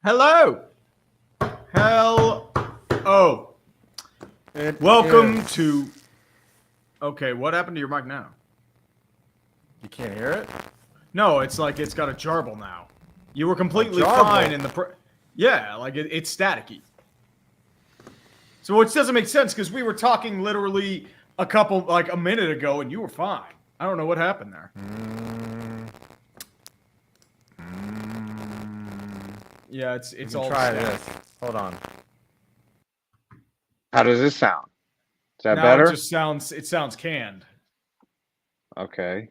Hello. Welcome to. Okay, what happened to your mic now? You can't hear it? No, it's like it's got a jarble now. You were completely jarble? fine in the. Yeah, like it's staticky. So which doesn't make sense because we were talking literally a minute ago, and you were fine. I don't know what happened there. Yeah, it's all. Try static. this. Hold on. How does this sound? Is that Now better? it sounds canned. Okay.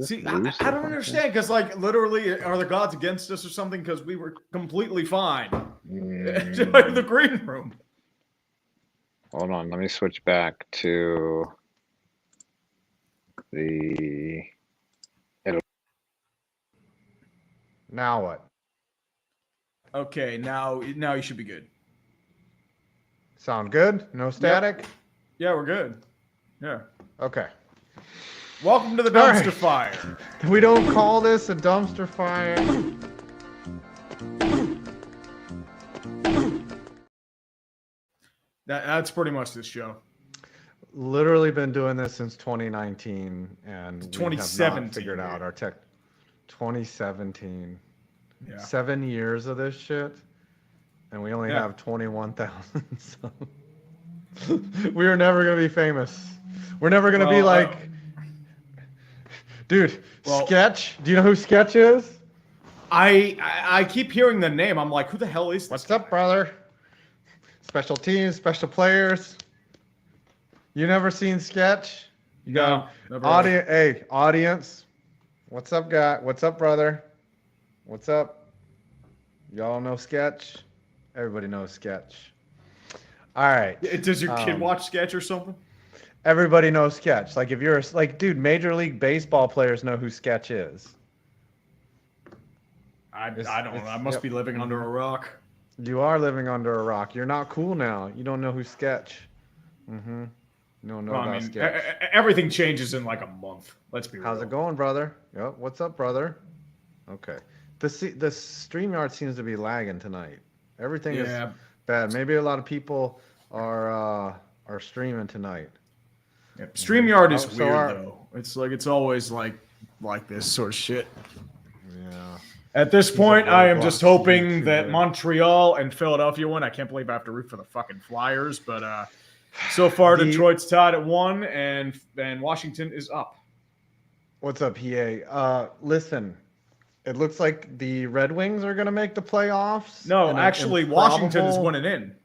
See, I don't understand because like literally, are the gods against us or something? Because we were completely fine in the green room. Hold on. Let me switch back to the. Now what? Okay, now you should be good. Sound good? No static? Yeah, we're good. Yeah. Okay. Welcome to the All dumpster right. fire. We don't call this a dumpster fire. That's pretty much this show. Literally been doing this since 2019, and we have 2017, not figured out our tech. 2017. Yeah. 7 years of this shit, and we only have 21,000. So we are never gonna be famous. We're never gonna be like, dude. Sketch. Do you know who Sketch is? I keep hearing the name. I'm like, who the hell is this? What's up, brother? Special teams, special players. You never seen Sketch? You got audience. Hey, audience. What's up, guy? What's up, brother? What's up? Y'all know Sketch? Everybody knows Sketch. All right. Does your kid watch Sketch or something? Everybody knows Sketch. Like if you're like, dude, Major League Baseball players know who Sketch is. I don't know. I must be living under a rock. You are living under a rock. You're not cool now. You don't know who Sketch. You don't know about Sketch. Everything changes in like a month. Let's be real. How's it going, brother? Yep. What's up, brother? Okay. The StreamYard seems to be lagging tonight. Everything is bad. Maybe a lot of people are streaming tonight. Yeah. StreamYard is weird though. It's like it's always like this sort of shit. Yeah. At this point, I am just hoping that Montreal and Philadelphia win. I can't believe I have to root for the fucking Flyers, but so far Detroit's tied at 1, and Washington is up. What's up, PA? Listen, it looks like the Red Wings are going to make the playoffs. No, actually, Washington is winning in.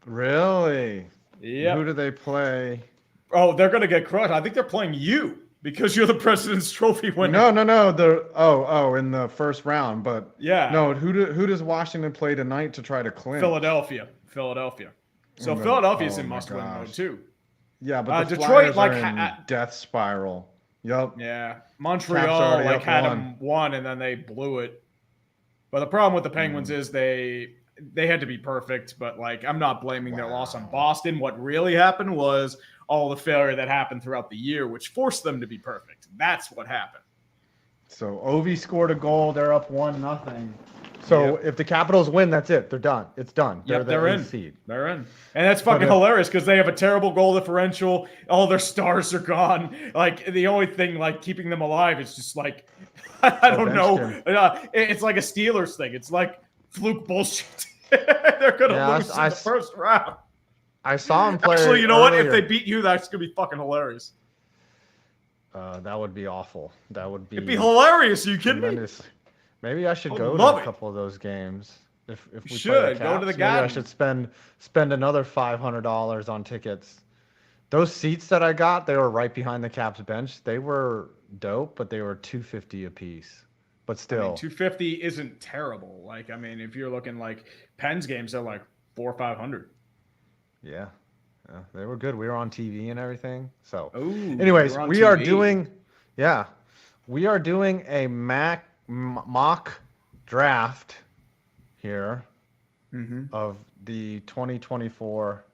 Really? Yeah. Who do they play? Oh, they're going to get crushed. I think they're playing you because you're the President's Trophy winner. No. In the first round, but yeah. No, who does Washington play tonight to try to clinch? Philadelphia. So Philadelphia's in must-win mode too. Yeah, but the Detroit Flyers are in death spiral. Yup. Yeah, Montreal had them 1 and then they blew it. But the problem with the Penguins is they had to be perfect. But like, I'm not blaming their loss on Boston. What really happened was all the failure that happened throughout the year, which forced them to be perfect. That's what happened. So Ovi scored a goal. They're up 1-0. So if the Capitals win, that's it. They're done. It's done. They're in. Seed. They're in. And that's fucking hilarious because they have a terrible goal differential. All their stars are gone. Like the only thing like keeping them alive is just like I don't know. It's like a Steelers thing. It's like fluke bullshit. They're gonna lose in the first round. I saw him play. Actually, you know what? If they beat you, that's gonna be fucking hilarious. That would be awful. That would be. It'd be hilarious. Are you kidding me? Maybe I should go to a couple of those games. If we should go to the game, I should spend another $500 on tickets. Those seats that I got, they were right behind the Caps bench. They were dope, but they were $250 a piece. But still, I mean, $250 isn't terrible. Like, I mean, if you're looking like Penn's games, they're like $400 or $500. Yeah, they were good. We were on TV and everything. So, anyways, we are doing a mock draft here of the 2024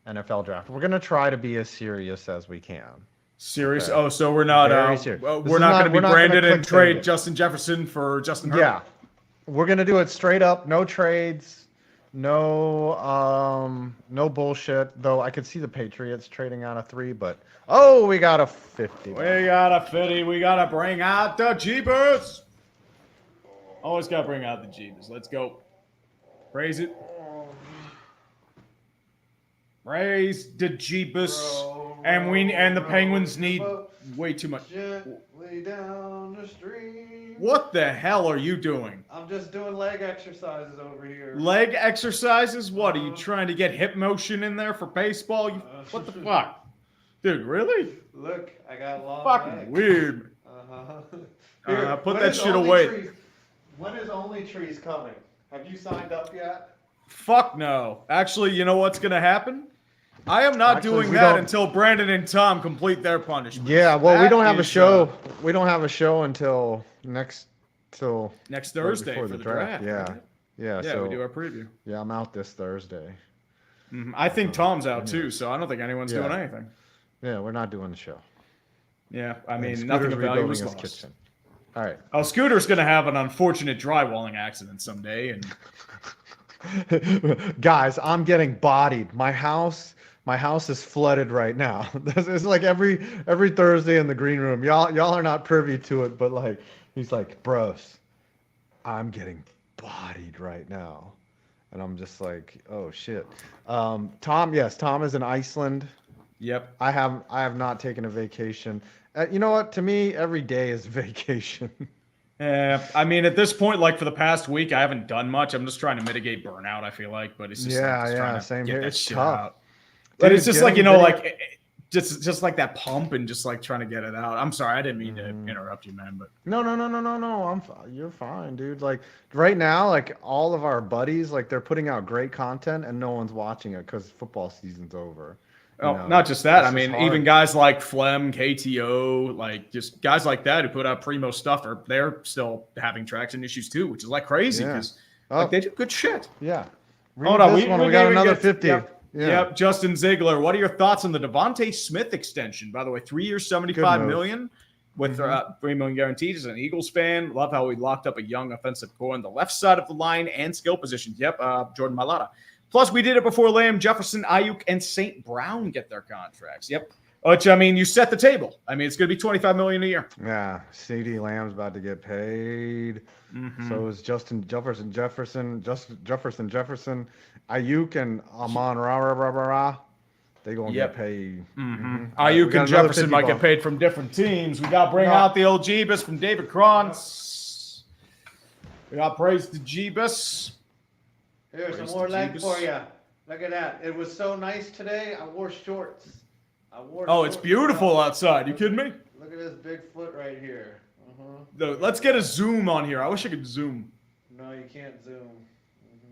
NFL draft. We're gonna try to be as serious as we can. Serious? Okay. Oh, so we're not. We're not going to be branded and trade Justin Jefferson for Justin Herbert. We're gonna do it straight up, no trades, no bullshit. Though I could see the Patriots trading out a 3, but we got a 50. We got a 50. We gotta bring out the Jeebus. Always gotta bring out the Jeebus. Let's go. Praise it. Raise the Jeebus. And the Penguins need way too much. Gently down the stream. What the hell are you doing? I'm just doing leg exercises over here. Leg exercises? What, are you trying to get hip motion in there for baseball? What the fuck? Dude, really? Look, I got long Fucking legs. weird. Put that shit away. When is Only Trees coming? Have you signed up yet? Fuck no. Actually, you know what's going to happen? I am not doing that until Brandon and Tom complete their punishment. Yeah, well, we don't have a show. We don't have a show until next Thursday for the draft. Yeah. Yeah, so, we do our preview. Yeah, I'm out this Thursday. I think Tom's out too, so I don't think anyone's doing anything. Yeah, we're not doing the show. Yeah, I mean, nothing of value was lost. Kitchen. All right. Oh, Scooter's going to have an unfortunate drywalling accident someday, and guys, I'm getting bodied. My house is flooded right now. It's like every Thursday in the green room. Y'all are not privy to it, but like he's like, bros, I'm getting bodied right now, and I'm just like, oh shit. Tom is in Iceland. Yep. I have not taken a vacation. You know what? To me, every day is vacation. Yeah, I mean, at this point, like for the past week, I haven't done much. I'm just trying to mitigate burnout. I feel like, but it's just same here. It's shit tough. out. But it's just like just like that pump and just like trying to get it out. I'm sorry, I didn't mean to interrupt you, man. But no. You're fine, dude. Like right now, like all of our buddies, like they're putting out great content and no one's watching it because football season's over. Not just that. I mean, even guys like Flem, KTO, like just guys like that who put out primo stuff, they're still having traction issues too, which is like crazy because like they do good shit. Yeah. Hold on, we got another 50. Yep. Justin Ziegler. What are your thoughts on the Devontae Smith extension? By the way, 3 years, $75 million with $3 million guaranteed. As an Eagles fan, love how we locked up a young offensive core on the left side of the line and skill positions. Yep, Jordan Mailata. Plus, we did it before Lamb, Jefferson, Ayuk, and St. Brown get their contracts. Yep. Which, I mean, you set the table. I mean, it's going to be $25 million a year. Yeah. CeeDee Lamb's about to get paid. So is Jefferson, Ayuk, and Amon Ra. They going to get paid. Ayuk and Jefferson might get paid from different teams. We got to bring out the old Jeebus from David Krantz. We got to praise the Jeebus. Here's some more leg for you. Look at that. It was so nice today. I wore shorts. It's beautiful outside. You kidding me? Look at this big foot right here. Let's get a zoom on here. I wish I could zoom. No, you can't zoom.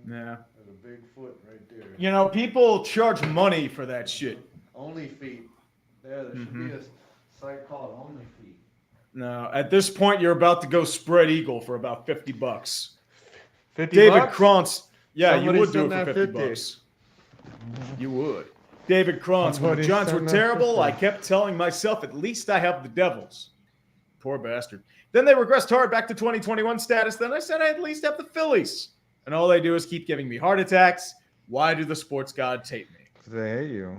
Yeah. There's a big foot right there. You know, people charge money for that shit. Only feet. There should be a site called Only Feet. No, at this point, you're about to go spread eagle for about $50. 50 David bucks? Krantz. Yeah, Somebody you would do it send for that 50 bucks. You would. David Krantz. When the Somebody Giants were send that terrible, 50. I kept telling myself, at least I have the Devils. Poor bastard. Then they regressed hard back to 2021 status. Then I said I at least have the Phillies. And all they do is keep giving me heart attacks. Why do the sports gods hate me? They hate you.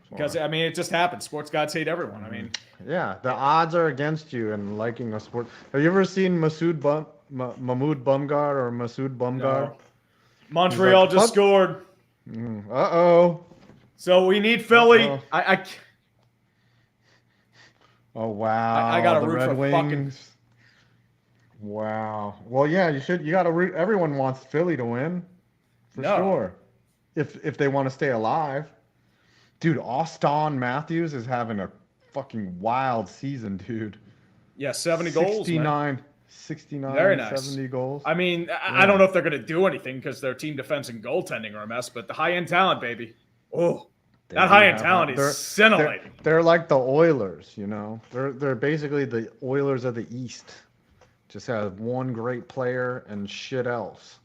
Because, I mean, it just happens. Sports gods hate everyone. I mean, yeah, the odds are against you in liking a sport. Have you ever seen Mahmoud Bumgar or Masood Bumgar? No. Montreal just scored. Uh-oh. So we need Philly. Oh, wow. I got to the root Red for Wings. fucking... Wow. Well, yeah, you should. You got to root. Everyone wants Philly to win. For sure. If they want to stay alive. Dude, Austin Matthews is having a fucking wild season, dude. Yeah, 70 goals, man. 69, Very nice. 70 goals. I mean, I don't know if they're going to do anything because their team defense and goaltending are a mess, but the high-end talent, baby. Oh, that high-end talent is scintillating. They're like the Oilers, you know. They're basically the Oilers of the East. Just have one great player and shit else.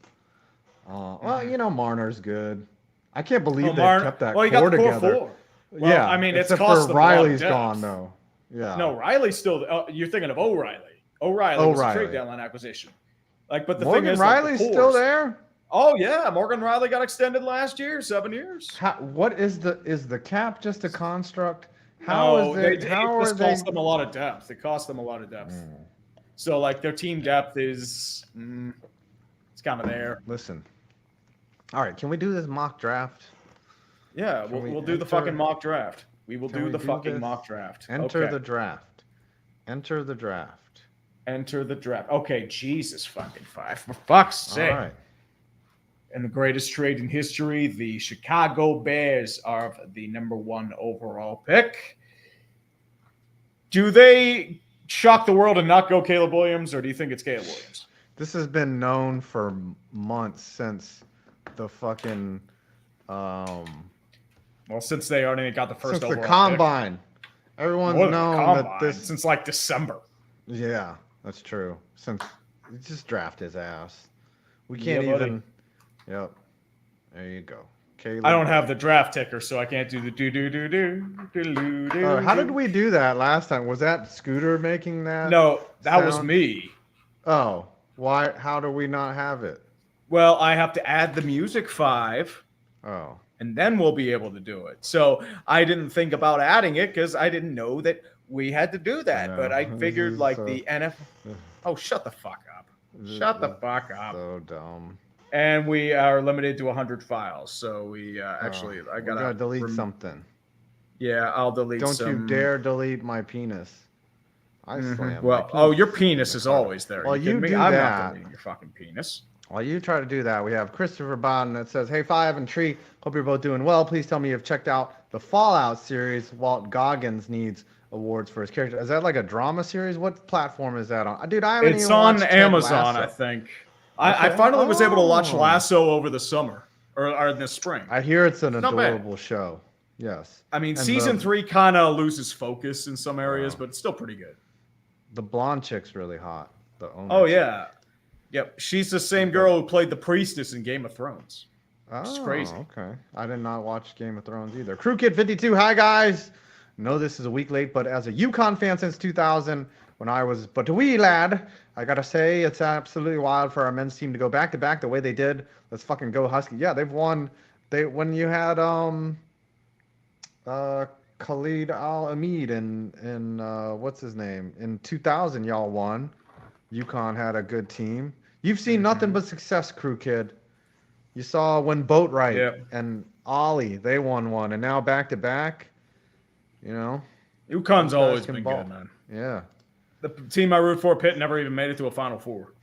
Well, you know, Marner's good. I can't believe they kept that core together. Well, yeah, I mean, it's cost them Riley's gone though. Yeah. No, Riley's still. You're thinking of O'Reilly. O'Reilly was a trade deadline acquisition. Like, but the Morgan thing is, Riley's like, still there. Oh yeah, Morgan Riley got extended last year, 7 years. What is the cap just a construct? No, It just cost them a lot of depth. It cost them a lot of depth. So like their team depth is it's kind of there. Listen. All right, can we do this mock draft? Yeah, we'll do the fucking mock draft. We will do the fucking mock draft. Enter the draft. Enter the draft. Enter the draft. Okay, Jesus fucking 5. For fuck's sake. All right. And the greatest trade in history, the Chicago Bears are the #1 overall pick. Do they shock the world and not go Caleb Williams, or do you think it's Caleb Williams? This has been known for months since the fucking well, since they already got the first overall the combine. Pick. Everyone's known that this since like December. Yeah, that's true. Since just draft his ass. We can't even. Yep. There you go. Caleb. I don't have the draft ticker, so I can't do the do. How did we do that last time? Was that Scooter making that? No, that sound? was me. Oh, why? How do we not have it? Well, I have to add the music 5. Oh. And then we'll be able to do it. So I didn't think about adding it because I didn't know that we had to do that. But I figured like the NFL. Oh, shut the fuck up. Shut the fuck up. So dumb. And we are limited to 100 files. So we I gotta delete something. Yeah, I'll delete. Don't you dare delete my penis. I slam. Well, your penis is always there. Well, you do I'm that. not deleting your fucking penis. While you try to do that, we have Christopher Bowden that says, "Hey, 5 and Tree, hope you're both doing well. Please tell me you've checked out the Fallout series. Walt Goggins needs awards for his character. Is that like a drama series? What platform is that on? Dude, I haven't It's even on watched Amazon, Ted I Lasso. think. I finally was able to watch Lasso over the summer or in the spring. I hear it's an Not bad. adorable show. Yes. I mean, And season 3 kind of loses focus in some areas, but it's still pretty good. The blonde chick's really hot. The owner Oh, chick. yeah. Yep. She's the same girl who played the priestess in Game of Thrones. It's crazy. Okay. I did not watch Game of Thrones either. Crew Kid 52. Hi, guys. Know this is a week late, but as a UConn fan since 2000, when I was but a wee lad, I got to say it's absolutely wild for our men's team to go back-to-back the way they did. Let's fucking go Husky. Yeah, they've won. When you had Khalid Al-Amid and what's his name? In 2000, y'all won. UConn had a good team. You've seen nothing but success, Crew Kid. You saw when Boatwright and Ollie, they won one, and now back-to-back, you know. UConn's always been good, man. Yeah. The team I root for, Pitt, never even made it to a Final Four.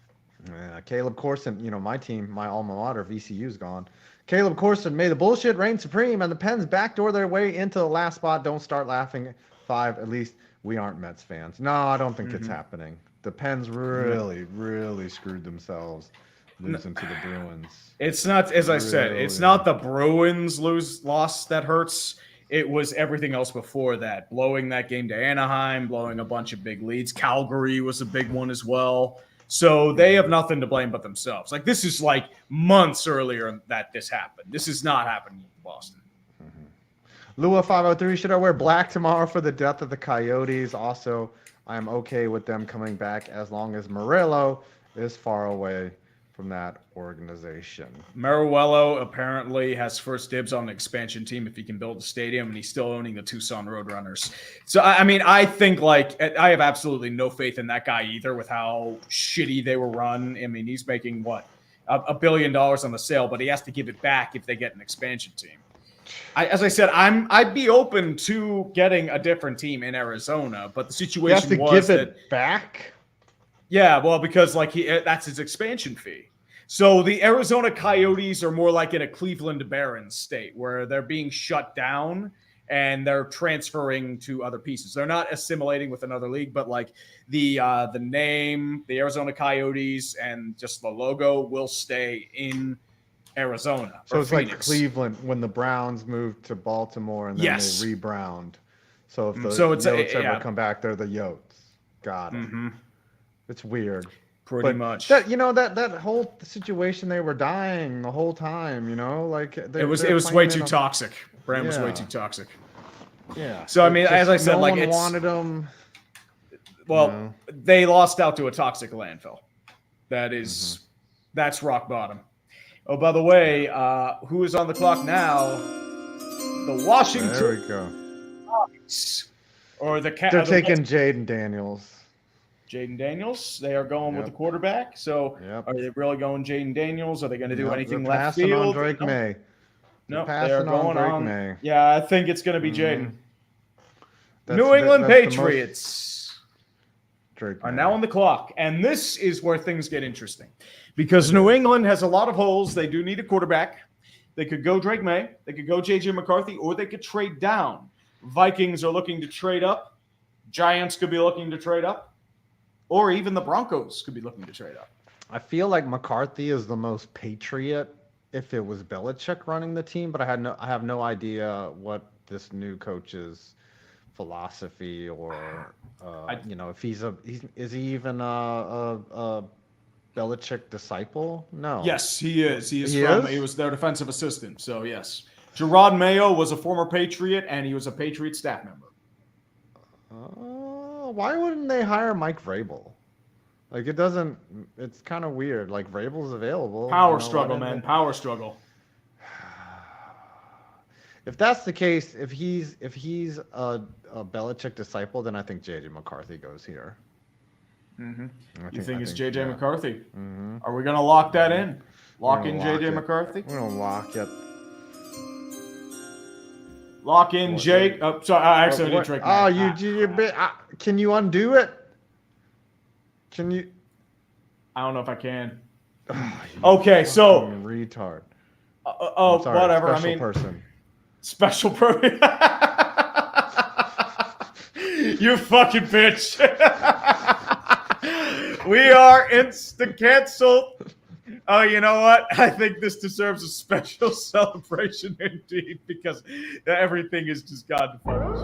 Yeah, Caleb Corson, my team, my alma mater, VCU's gone. Caleb Corson, may the bullshit reign supreme and the Pens backdoor their way into the last spot. Don't start laughing. 5, at least we aren't Mets fans. No, I don't think it's happening. The Pens really screwed themselves losing to the Bruins. It's not, as I said, it's not the Bruins loss that hurts. It was everything else before that. Blowing that game to Anaheim, blowing a bunch of big leads. Calgary was a big one as well. So they have nothing to blame but themselves. Like, this is like months earlier that this happened. This is not happening in Boston. Lua 503, should I wear black tomorrow for the death of the Coyotes? Also, I am okay with them coming back as long as Murillo is far away from that organization. Maruello apparently has first dibs on the expansion team if he can build a stadium, and he's still owning the Tucson Roadrunners. So, I mean, I think, like, I have absolutely no faith in that guy either with how shitty they were run. I mean, he's making, what, $1 billion on the sale, but he has to give it back if they get an expansion team. As I said, I'd be open to getting a different team in Arizona, but the situation was that back. Yeah, well, because like that's his expansion fee. So the Arizona Coyotes are more like in a Cleveland Barons state where they're being shut down and they're transferring to other pieces. They're not assimilating with another league, but like the name, the Arizona Coyotes, and just the logo will stay in Arizona. So it's Phoenix. like Cleveland when the Browns moved to Baltimore and then they re-browned. So if the Yotes ever come back, they're the Yotes. Got it. Mm-hmm. It's weird. Pretty much. That that whole situation, they were dying the whole time. Like it was way too toxic. Brand was way too toxic. Yeah. So I mean, as I said, no like one it's wanted them. Well, they lost out to a toxic landfill. That's rock bottom. Oh, by the way, who is on the clock now? The Washington. There we go. Or the They're taking Jaden Daniels. Jaden Daniels. They are going with the quarterback. So are they really going Jaden Daniels? Are they going to do anything left field? Passing on Drake May. No, they are going on. May. Yeah, I think it's going to be Jaden. New England Patriots are now on the clock. And this is where things get interesting. Because New England has a lot of holes. They do need a quarterback. They could go Drake May. They could go J.J. McCarthy. Or they could trade down. Vikings are looking to trade up. Giants could be looking to trade up. Or even the Broncos could be looking to trade up. I feel like McCarthy is the most Patriot if it was Belichick running the team, but I have no idea what this new coach's philosophy or if is he even a Belichick disciple? No. Yes, he is. He was their defensive assistant. So yes, Gerard Mayo was a former Patriot, and he was a Patriot staff member. Why wouldn't they hire Mike Vrabel? Like it's kind of weird. Like Vrabel's available. Power struggle, man. Power struggle. If that's the case, if he's a Belichick disciple, then I think J.J. McCarthy goes here. Mm-hmm. You think it's J.J. McCarthy? Mm-hmm. Are we going to lock that in? Lock in J.J. McCarthy? We're going to lock it. Lock in Jake. Oh, sorry, I actually didn't trick. Can you undo it? Can you? I don't know if I can. Okay, so retard. Sorry, whatever. Special person. You fucking bitch. We are insta canceled. Oh, you know what? I think this deserves a special celebration indeed, because everything has just gone to punish.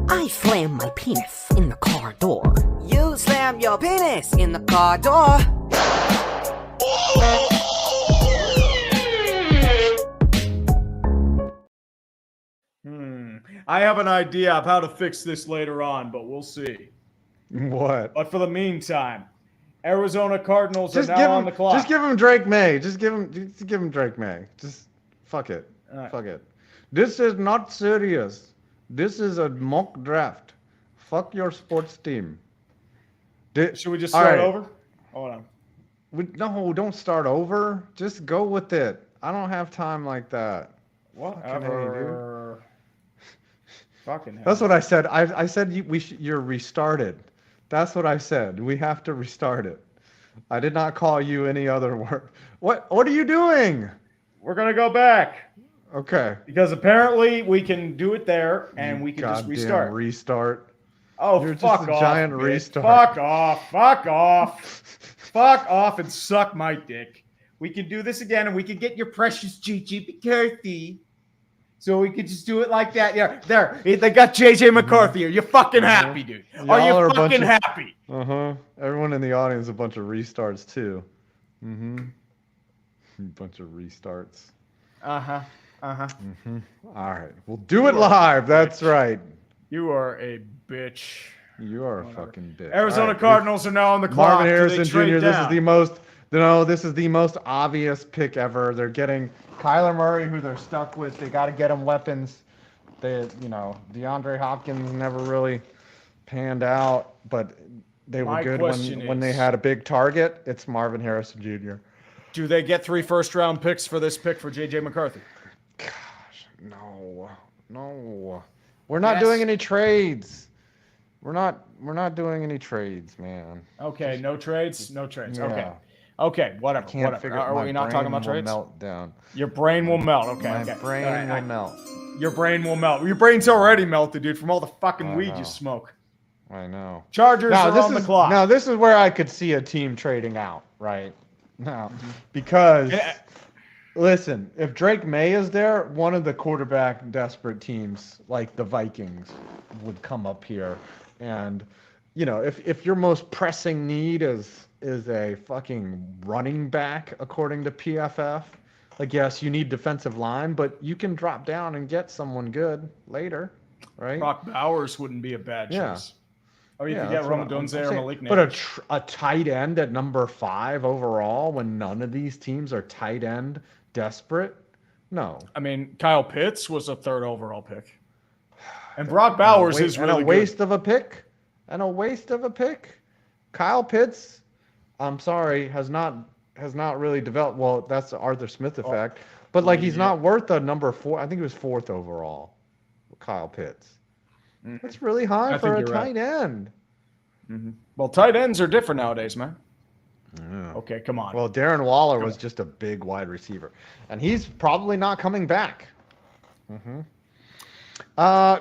I slam my penis in the car door. You slam your penis in the car door. I have an idea of how to fix this later on, but we'll see. What? But for the meantime, Arizona Cardinals are now on the clock. Just give him Drake May. Just give him Drake May. Just fuck it. Right. Fuck it. This is not serious. This is a mock draft. Fuck your sports team. Should we just start over? Hold on. No, don't start over. Just go with it. I don't have time like that. Whatever. Fucking hell. That's what I said. I said you're restarted. That's what I said. We have to restart it. I did not call you any other word. What are you doing? We're gonna go back. Okay. Because apparently we can do it there, and we can just restart. Restart. Oh, you're fuck just a off! Giant restart. Fuck off! Fuck off! Fuck off and suck my dick. We can do this again, and we can get your precious J.J. McCarthy. So we could just do it like that. Yeah, there. They got J.J. McCarthy here. You're fucking happy, dude. Are you fucking happy? Everyone in the audience, a bunch of restarts too. Bunch of restarts. All right, we'll do it live. That's right. You are a bitch. You are a fucking bitch. Arizona Cardinals are now on the clock. Marvin Harrison Jr. This is the most obvious pick ever. They're getting Kyler Murray, who they're stuck with. They got to get him weapons. DeAndre Hopkins never really panned out, but they were good when they had a big target. It's Marvin Harrison Jr. Do they get 3 first-round picks for this pick for J.J. McCarthy? Gosh, no. We're not doing any trades. We're not doing any trades, man. Okay, no trades. Yeah. Okay, whatever. Are we not talking about trades? Melt down. Your brain will melt. Okay. My brain will melt. Your brain will melt. Your brain's already melted, dude, from all the fucking weed you smoke. I know. Chargers are on the clock. Now, this is where I could see a team trading out, right? Now, because, listen, if Drake May is there, one of the quarterback desperate teams, like the Vikings, would come up here. And, if your most pressing need is a fucking running back, according to PFF, like, yes, you need defensive line, but you can drop down and get someone good later, right? Brock Bowers wouldn't be a bad choice. I mean, you could get Rome Dunze or Malik But Neighbors. a tight end at number 5 overall when none of these teams are tight end desperate? No. I mean, Kyle Pitts was a 3rd overall pick. And Brock Bowers is really good. And a waste of a pick? And a waste of a pick? Kyle Pitts, I'm sorry, has not really developed. Well, that's the Arthur Smith effect. But, like, he's not worth a number 4. I think he was 4th overall, Kyle Pitts. That's really high for a tight end. Mm-hmm. Well, tight ends are different nowadays, man. Yeah. Okay, come on. Well, Darren Waller was just a big wide receiver. And he's probably not coming back.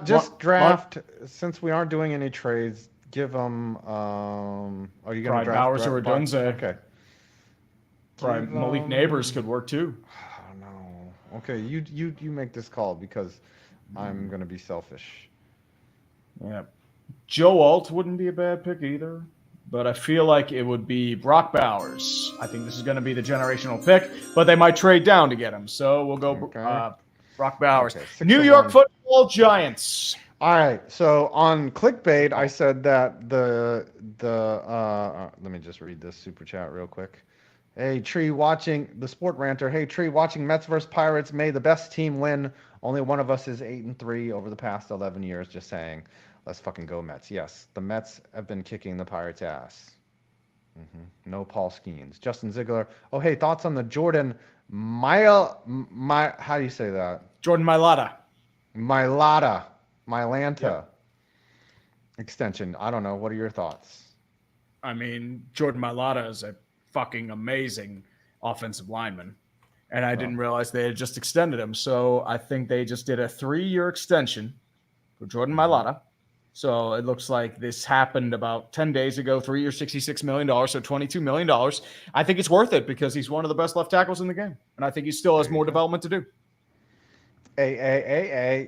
Just draft, since we aren't doing any trades, give them, are you going to draft? Bowers or Dunze. Okay. Right, Malik Neighbors could work too. Oh, no. Okay, you make this call because I'm going to be selfish. Yeah. Joe Alt wouldn't be a bad pick either, but I feel like it would be Brock Bowers. I think this is going to be the generational pick, but they might trade down to get him. So we'll go Brock Bowers. Okay, New York Football Giants. All right. So on clickbait, I said that let me just read this super chat real quick. Hey, Tree watching the Sport Ranter. Hey, Tree watching Mets versus Pirates. May the best team win. Only one of us is 8-3 over the past 11 years. Just saying. Let's fucking go Mets. Yes, the Mets have been kicking the Pirates' ass. No Paul Skeens. Justin Ziegler. Oh, hey, thoughts on the Jordan how do you say that? Jordan Mailata. Mylanta extension. I don't know. What are your thoughts? I mean, Jordan Mailata is a fucking amazing offensive lineman. And I didn't realize they had just extended him. So I think they just did a 3-year extension for Jordan Mailata. So it looks like this happened about 10 days ago, 3 years, $66 million, so $22 million. I think it's worth it because he's one of the best left tackles in the game. And I think he still has more development to do.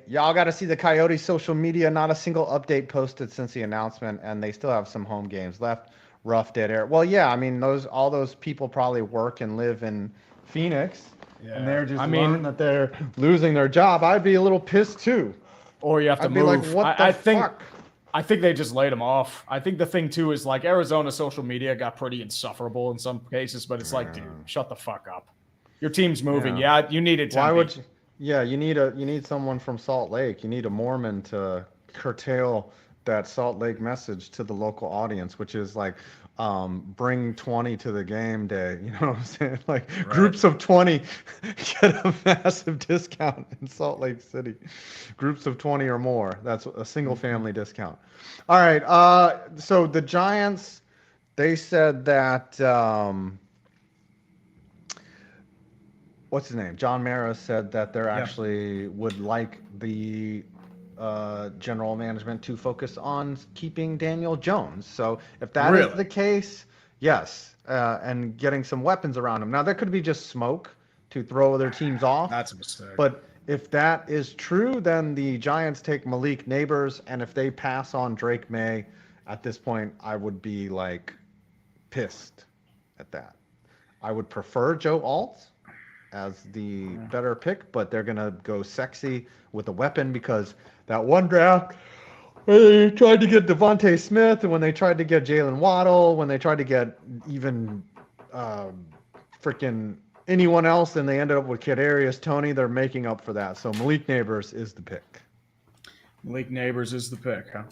Y'all got to see the Coyotes social media. Not a single update posted since the announcement, and they still have some home games left. Rough dead air. Well, yeah, I mean, all those people probably work and live in Phoenix, and they're just learning that they're losing their job. I'd be a little pissed too. Or you have to I'd be move. like, what the fuck? I think they just laid him off. I think the thing too is like Arizona social media got pretty insufferable in some cases, but it's like, dude, shut the fuck up. Your team's moving. Yeah, you need it. Why would you? Yeah, you need someone from Salt Lake. You need a Mormon to curtail that Salt Lake message to the local audience, which is like, bring 20 to the game day. You know what I'm saying? Like groups of 20 get a massive discount in Salt Lake City. Groups of 20 or more. That's a single family discount. All right. So the Giants, they said that, what's his name? John Mara said that they're actually would like the general management to focus on keeping Daniel Jones. So if that is the case, yes, and getting some weapons around him. Now, that could be just smoke to throw other teams off. That's a mistake. But if that is true, then the Giants take Malik Neighbors, and if they pass on Drake May, at this point, I would be like pissed at that. I would prefer Joe Alt as the better pick, but they're going to go sexy with a weapon because that one draft, when they tried to get Devontae Smith, and when they tried to get Jalen Waddle, when they tried to get even freaking anyone else, and they ended up with Kadarius Toney, they're making up for that. So Malik Neighbors is the pick. Malik Neighbors is the pick, huh?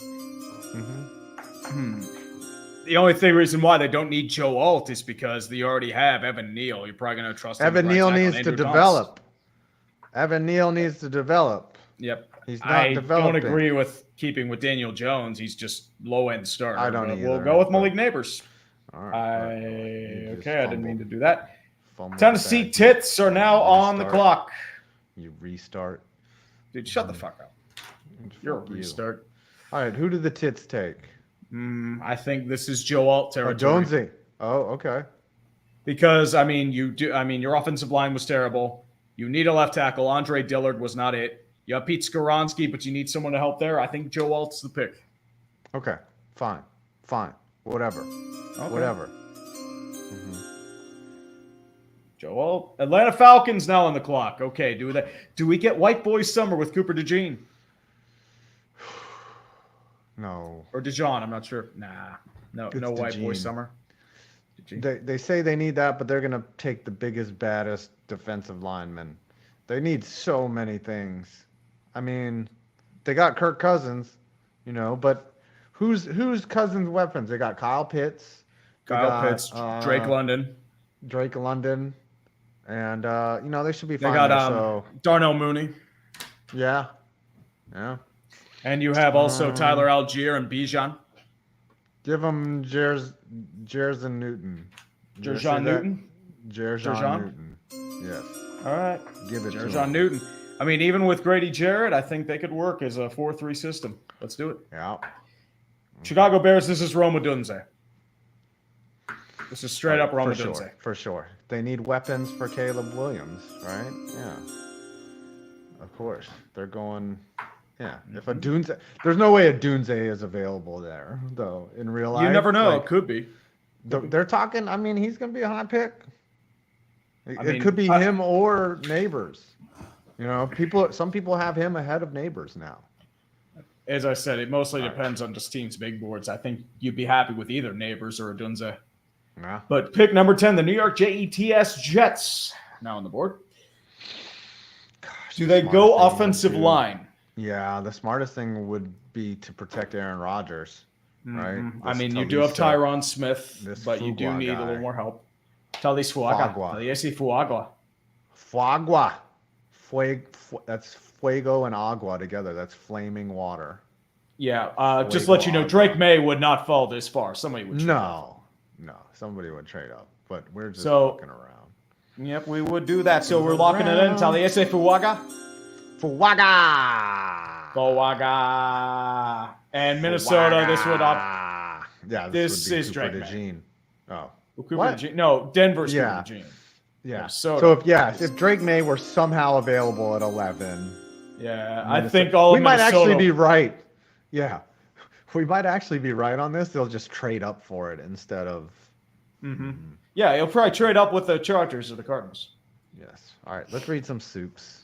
The only reason why they don't need Joe Alt is because they already have Evan Neal. You're probably going to trust him. Evan Neal needs to develop. Evan Neal needs to develop. Yep. He's not developing. I don't agree with keeping with Daniel Jones. He's just low-end starter. I don't either. We'll go with Malik Neighbors. All right. I didn't mean to do that. Tennessee Tits are now on the clock. You restart. Dude, shut the fuck up. You're a restart. All right, who do the Tits take? I think this is Joe Alt territory. Jonesy. Oh, okay. Because your offensive line was terrible. You need a left tackle. Andre Dillard was not it. You have Pete Skoronski, but you need someone to help there. I think Joe Alt's the pick. Okay. Fine. Whatever. Okay. Whatever. Joe Alt. Atlanta Falcons now on the clock. Okay. Do we get White Boy Summer with Cooper DeJean? No. Or Dijon, I'm not sure. Nah. No, It's no white boy DeJean. summer. They say they need that, but they're gonna take the biggest, baddest defensive lineman. They need so many things. I mean, they got Kirk Cousins, but who's Cousins' weapons? They got Kyle Pitts, Pitts, Drake London. Drake London, and they should be They fine. got there, so Darnell Mooney. yeah. And you have also Tyler Algier and Bijan. Give them Jerz and Newton. Jerjon Newton? Jerjon Newton. Yes. All right. Give it to Jerjon him. Newton. I mean, even with Grady Jarrett, I think they could work as a 4-3 system. Let's do it. Yeah. Chicago Bears, this is Roma Dunze. This is straight up Roma Dunze. Sure, for sure. They need weapons for Caleb Williams, right? Yeah. Of course. They're going... Yeah, if a Dunze, there's no way a Dunze is available there, though. In real life, You never know. It could be. They're talking. I mean, he's going to be a high pick. It mean, could be him or Neighbors. Some people have him ahead of Neighbors now. As I said, it mostly depends on just teams' big boards. I think you'd be happy with either Neighbors or a Dunze. Yeah. But pick number 10, the New York Jets. Now on the board. Gosh, Do they go offensive line? Yeah, the smartest thing would be to protect Aaron Rodgers, right? I mean, you do have Tyron Smith, but you do need a little more help. Tallis Fuagua. Fuagua. That's fuego and agua together. That's flaming water. Yeah, just let you know, Drake May would not fall this far. Somebody would. No, somebody would trade up, but we're just fucking around. Yep, we would do that. So we're locking it in. Tallis Fuagua. Fuagua. And Minnesota, this would up. Yeah, this would be is Cooper Drake DeJean. Oh. Cooper DeJean. No, Denver's Yeah. Cooper DeJean. Yeah. Minnesota. So if Drake May were somehow available at 11. Yeah, I think all of we might Minnesota. actually be right. Yeah. We might actually be right on this. They'll just trade up for it instead of. Yeah, he'll probably trade up with the Chargers or the Cardinals. Yes. All right. Let's read some soups.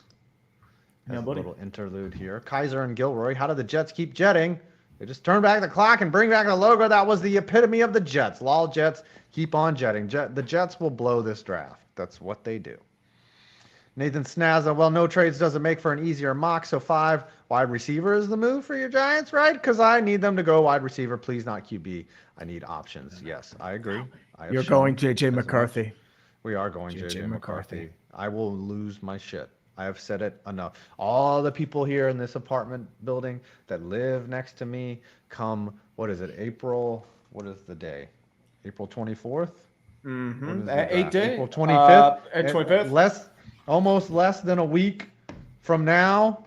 Yeah, A buddy. little interlude here. Kaiser and Gilroy. How do the Jets keep jetting? They just turn back the clock and bring back the logo. That was the epitome of the Jets. Lol Jets keep on jetting. The Jets will blow this draft. That's what they do. Nathan Snazza. Well, no trades doesn't make for an easier mock. So 5 wide receiver is the move for your Giants, right? Because I need them to go wide receiver. Please not QB. I need options. Yes, I agree. You're going JJ McCarthy. We are going JJ McCarthy. I will lose my shit. I have said it enough. All the people here in this apartment building that live next to me come, what is it, April, what is the day? April 24th? Mm-hmm. 8 day? April 25th? 25th? Almost less than a week from now,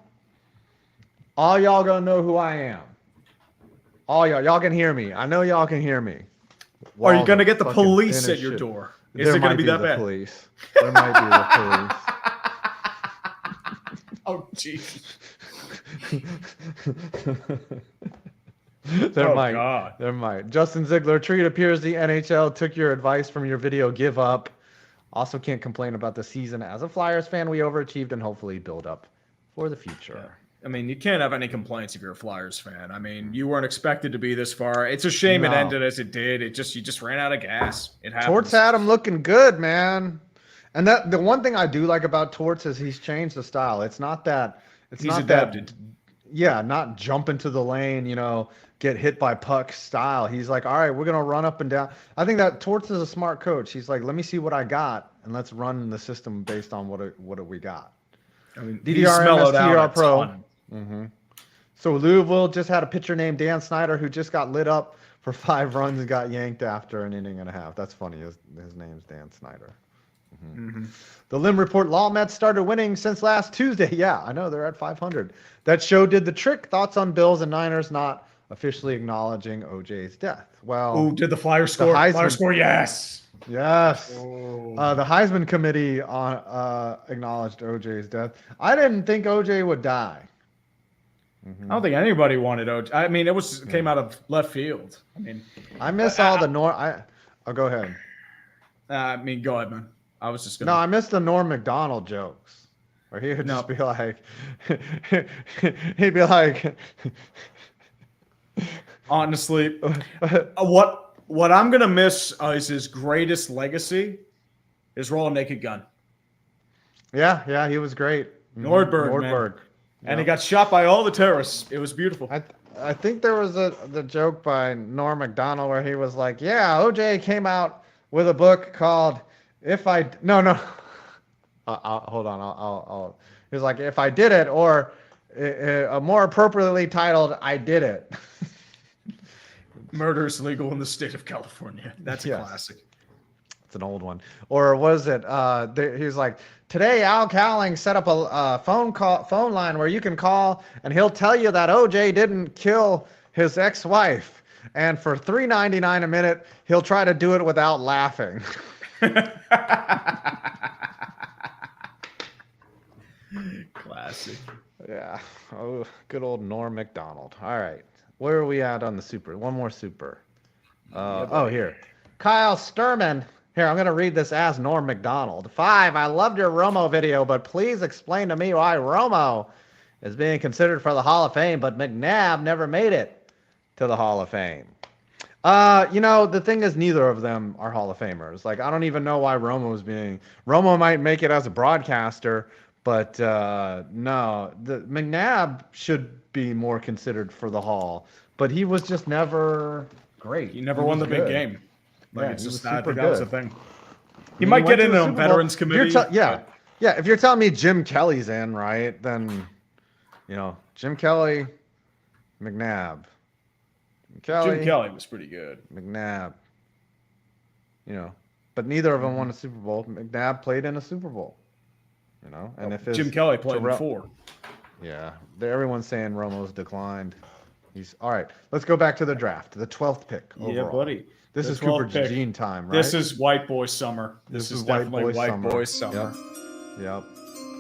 all y'all gonna know who I am. All y'all can hear me. I know y'all can hear me. Are you going to get the Fucking police finish at your it. door? There Is it going might to be that the bad? Police. There might be the police. Oh, jeez. There might. Justin Ziegler, Treat appears the NHL took your advice from your video. Give up. Also can't complain about the season. As a Flyers fan, we overachieved and hopefully build up for the future. Yeah. I mean, you can't have any complaints if you're a Flyers fan. I mean, you weren't expected to be this far. It's a shame it ended as it did. You just ran out of gas. It happened. Torts had him looking good, man. And that the one thing I do like about Torts is he's changed the style. It's not that He's adapted. Not jump into the lane, get hit by puck style. He's like, all right, we're gonna run up and down. I think that Torts is a smart coach. He's like, let me see what I got, and let's run the system based on what we got. I mean, DDR mellowed out MSTR a Pro. ton. So Louisville just had a pitcher named Dan Snyder who just got lit up for 5 runs and got yanked after an inning and a half. That's funny. His name's Dan Snyder. The Lim Report, Law Mets started winning since last Tuesday. Yeah, I know they're at 500. That show did the trick. Thoughts on Bills and Niners not officially acknowledging OJ's death? Well, Ooh, did the Flyers score? Flyers score, yes. Yes. Oh. The Heisman Committee acknowledged OJ's death. I didn't think OJ would die. I don't think anybody wanted OJ. I mean, it came out of left field. I mean, I miss all the I'll go ahead. I mean, go ahead, man. I was just No, I miss the Norm Macdonald jokes. Where he would just be like, he'd be like, Honestly, what I'm gonna miss is his greatest legacy is Raw Naked Gun. Yeah, he was great. Nordberg, man. And he got shot by all the terrorists. It was beautiful. I think there was the joke by Norm Macdonald where he was like, "Yeah, OJ came out with a book called If I No." Hold on. I'll. He was like, "If I Did It," or more appropriately titled, "I Did It." Murder is legal in the state of California. That's a classic. It's an old one. Or was it? He was like, "Today Al Cowling set up a phone line where you can call, and he'll tell you that OJ didn't kill his ex-wife, and for $3.99 a minute, he'll try to do it without laughing." Classic. Yeah. Oh, good old Norm Macdonald. All right. Where are we at on the super? One more super. Here. Kyle Sturman. Here, I'm going to read this as Norm Macdonald. 5, I loved your Romo video, but please explain to me why Romo is being considered for the Hall of Fame, but McNabb never made it to the Hall of Fame. The thing is, neither of them are Hall of Famers. Like, I don't even know why Romo might make it as a broadcaster, but no, McNabb should be more considered for the Hall, but he was just never great. He never won the big game. Like, it's just that was the thing. He I mean, might get went to into the a Super Bowl. veterans committee. Yeah. If you're telling me Jim Kelly's in, right, then Jim Kelly, McNabb. Jim Kelly was pretty good. McNabb. But neither of them won a Super Bowl. McNabb played in a Super Bowl. And if Jim Kelly played in 4. Yeah, everyone's saying Romo's declined. He's all right. Let's go back to the draft. The 12th pick overall. Yeah, buddy. This is Cooper DeJean time, right? This is white boy summer. This is definitely white boy summer. Yep.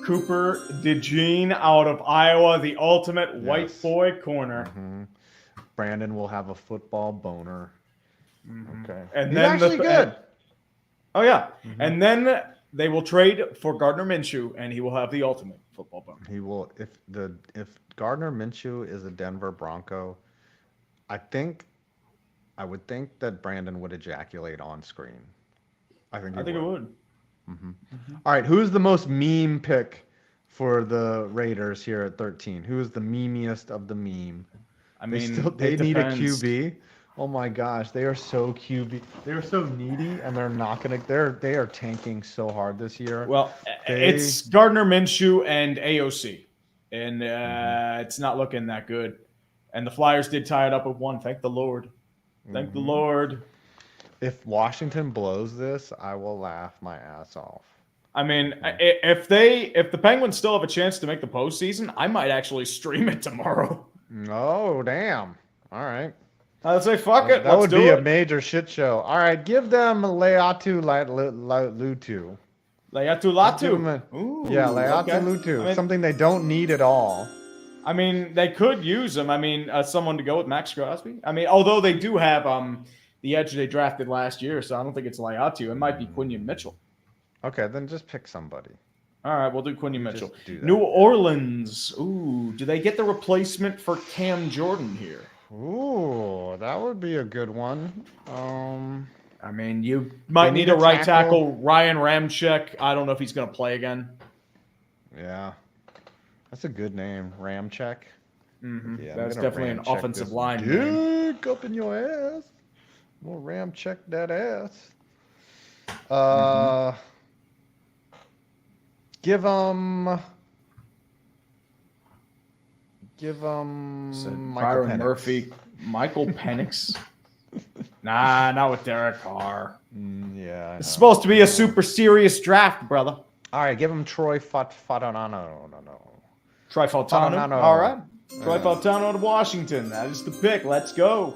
Cooper DeJean out of Iowa, the ultimate white boy corner. Mm-hmm. Brandon will have a football boner. Mm-hmm. Okay. And he's then actually good. Oh yeah. Mm-hmm. And then they will trade for Gardner Minshew, and he will have the ultimate football boner. He will. If Gardner Minshew is a Denver Bronco, I would think that Brandon would ejaculate on screen. I think it would. Mm-hmm. Mm-hmm. All right, who's the most meme pick for the Raiders here at 13? Who is the memeiest of the meme? I mean, they need a QB. Oh my gosh, they are so QB. They are so needy, and they're not gonna. They are tanking so hard this year. Well, it's Gardner Minshew and AOC, and it's not looking that good. And the Flyers did tie it up with 1. Thank the Lord. Thank the Lord. If Washington blows this, I will laugh my ass off. I mean, if the Penguins still have a chance to make the postseason, I might actually stream it tomorrow. Oh, damn. All right. I'd say fuck it. That would be a major shit show. All right, give them Leatu Lutu. Leatu Latu. Yeah, Leatu Lutu. I mean, something they don't need at all. I mean, they could use him. I mean, someone to go with Max Crosby. I mean, although they do have the edge they drafted last year, so I don't think it's Leatu. It might be Quinion Mitchell. Okay, then just pick somebody. All right, we'll do Quinion Mitchell. New Orleans. Ooh, do they get the replacement for Cam Jordan here? Ooh, that would be a good one. I mean, you might need a right tackle. Ryan Ramczyk. I don't know if he's going to play again. Yeah. That's a good name, Ramczyk. Mm-hmm. Yeah, that's definitely an offensive line name. Dick up in your ass. We'll Ramczyk that ass. Give them Byron Murphy, Michael Penix. Nah, not with Derek Carr. Yeah, it's supposed to be a super serious draft, brother. All right, give him Troy Fautano. Troy Fautano. All right. Troy Fautano to Washington. That is the pick. Let's go.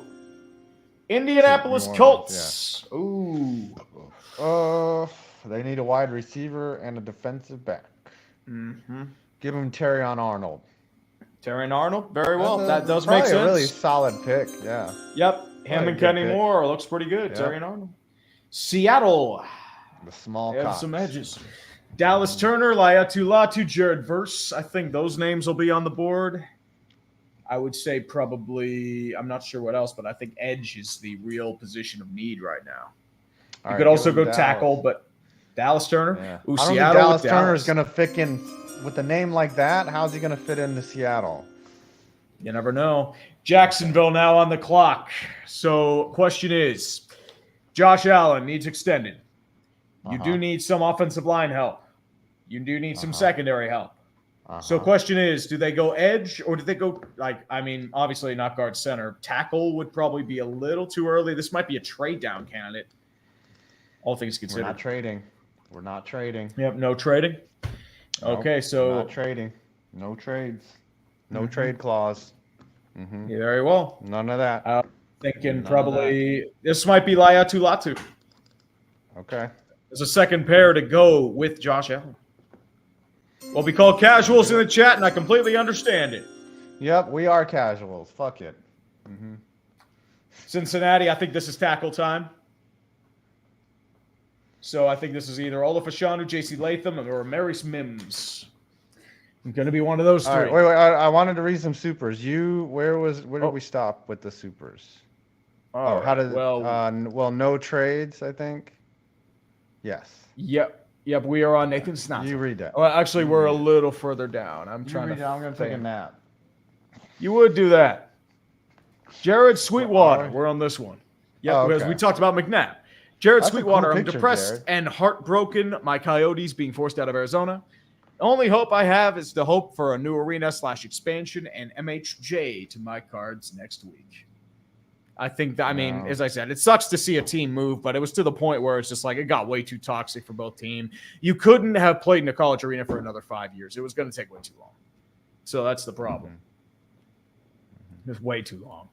Indianapolis Colts. Yeah. Ooh. They need a wide receiver and a defensive back. Mm-hmm. Give him Terrion Arnold. Terrion Arnold. Very well. That does make sense. A really solid pick. Yeah. Yep. Him and Kenny Moore looks pretty good. Yep. Terrion Arnold. Seattle. The small they have some edges. Dallas Turner, Leatu Latu, Jared Verse. I think those names will be on the board. I would say probably, I'm not sure what else, but I think edge is the real position of need right now. You could also go tackle, but Dallas Turner. Yeah. Ooh, I don't Seattle think Dallas with Turner is Dallas. going to fit in with a name like that. How's he going to fit into Seattle? You never know. Jacksonville now on the clock. So question is, Josh Allen needs extended. You do need some offensive line help. You do need some secondary help. So question is, do they go edge or do they go, obviously not guard center. Tackle would probably be a little too early. This might be a trade down candidate. All things considered. We're not trading. Yep, no trading. Nope, Okay, so not trading. No trades. No trade clause. Yeah, very well. None of that. Thinking probably this might be Laiatu Latu. Okay. There's a second pair to go with Josh Allen. Well, we call casuals in the chat, and I completely understand it. Yep, we are casuals. Fuck it. Cincinnati, I think this is tackle time. So I think this is either Olaf Ashanu, J.C. Latham, or Maurice Mims. I'm going to be one of those three. All right, wait. I wanted to read some supers. Where did we stop with the supers? No trades, I think. Yes. Yep. We are on Nathan Snap. You read that. Well, actually, we're a little further down. I'm I'm going to take a nap. You would do that. Jared Sweetwater, we're on this one. Yep, because we talked about McNabb. Jared That's Sweetwater, a cool I'm picture, depressed Jared. and heartbroken. My Coyotes being forced out of Arizona. The only hope I have is the hope for a new arena/expansion and MHJ to my cards next week. I think that, as I said, it sucks to see a team move, but it was to the point where it's just like it got way too toxic for both teams. You couldn't have played in a college arena for another 5 years. It was going to take way too long. So that's the problem. It's way too long.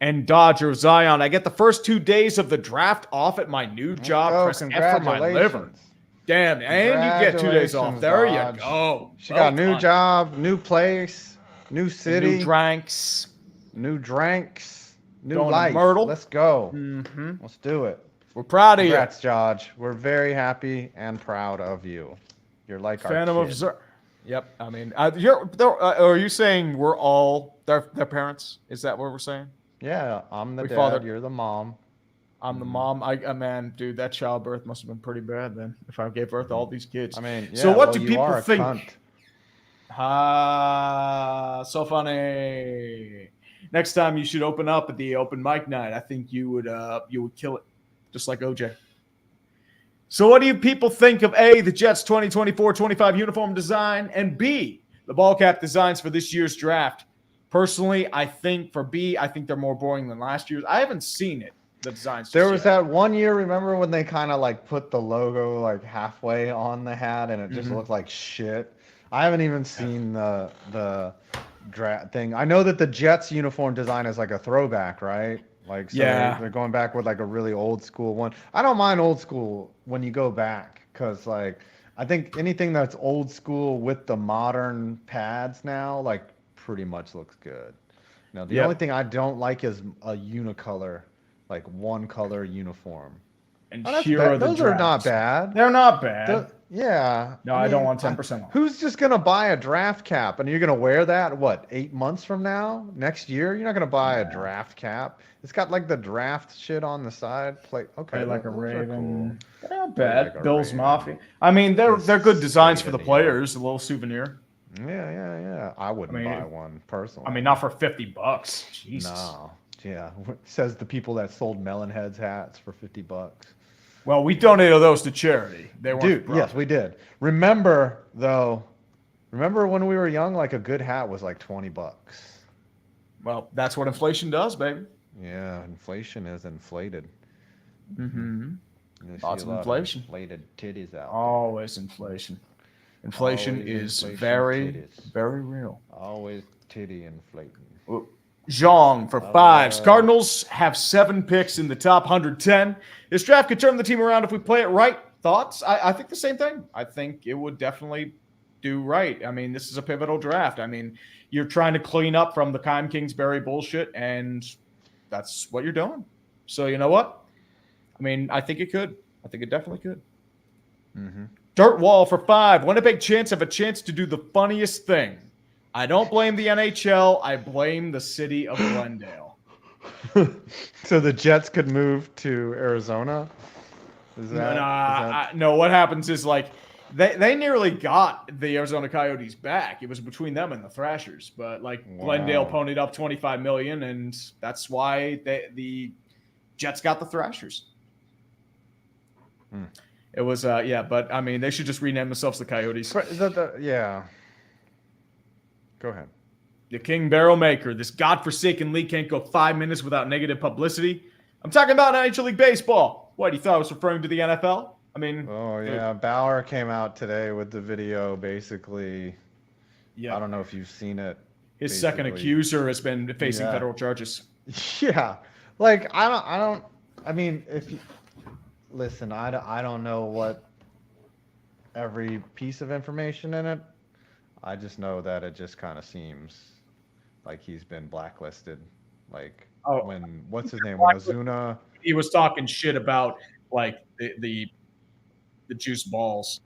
And Dodger Zion, I get the first 2 days of the draft off at my new job. Press F for my liver. Damn, and you get 2 days off. There Dodge. you go. She got a new job, new place, new city, new drinks, new going life. to Myrtle. Let's go. Mm-hmm. Let's do it. We're proud of Congrats, Judge. We're very happy and proud of you. You're like Phantom our of kid. Zer. Yep. Are you saying we're all their parents? Is that what we're saying? Yeah, I'm the dad. Father. You're the mom. I'm the mom. Man, dude, that childbirth must have been pretty bad then. If I gave birth to all these kids. So what do people think? So funny. Next time you should open up at the open mic night. I think you would kill it, just like OJ. So what do you people think of A, the Jets 2024-25 uniform design, and B, the ball cap designs for this year's draft? Personally, I think for B, I think they're more boring than last year's. I haven't seen it. The designs. There was that one year, remember when they kind of like put the logo like halfway on the hat and it just looked like shit? I haven't even seen the draft thing. I know that the Jets uniform design is like a throwback, right? Like, so they're going back with like a really old school one. I don't mind old school when you go back because like I think anything that's old school with the modern pads now like pretty much looks good. Now the only thing I don't like is a unicolor. Like one color uniform. And those are not bad. They're not bad. Yeah. No, I don't want 10% off. Who's just going to buy a draft cap and you're going to wear that, 8 months from now? Next year? You're not going to buy a draft cap. It's got like the draft shit on the side. Play like a Raven. Cool. They're not bad. Like Bills Raven. Mafia. They're good designs for the players. A little souvenir. Yeah. I wouldn't buy one personally. Not for $50. Jesus. No. Yeah, says the people that sold Melonheads hats for $50. Well, we donated those to charity. They weren't. Dude, yes, we did. Remember when we were young, like a good hat was like $20. Well, that's what inflation does, baby. Yeah, inflation is inflated. Mm-hmm. Lots of inflation. Inflated titties out. Always inflation. Inflation is very, very real. Always titty inflating. Ooh. Zhang for 5s. Cardinals have 7 picks in the top 110. This draft could turn the team around if we play it right. Thoughts? I think the same thing. I think it would definitely do right. This is a pivotal draft. You're trying to clean up from the Kyle Kingsbury bullshit, and that's what you're doing. So you know what? I think it could. I think it definitely could. Mm-hmm. Dirt Wall for 5. Winnipeg Chance have a chance to do the funniest thing. I don't blame the NHL. I blame the city of Glendale. So the Jets could move to Arizona? No, what happens is like they nearly got the Arizona Coyotes back. It was between them and the Thrashers, but like Glendale ponied up $25 million, and that's why the Jets got the Thrashers. It was but I mean they should just rename themselves the Coyotes. Yeah. Go ahead. The King Barrel Maker. This godforsaken league can't go 5 minutes without negative publicity. I'm talking about National League Baseball. What, you thought I was referring to the NFL? I mean... Oh, yeah. Bauer came out today with the video, basically. Yeah. I don't know if you've seen it. His second accuser has been facing federal charges. Yeah. Like, I mean, if you... Listen, I don't know what every piece of information in it. I just know that it just kind of seems like he's been blacklisted. Like when what's his name? When Ozuna, he was talking shit about like the juice balls.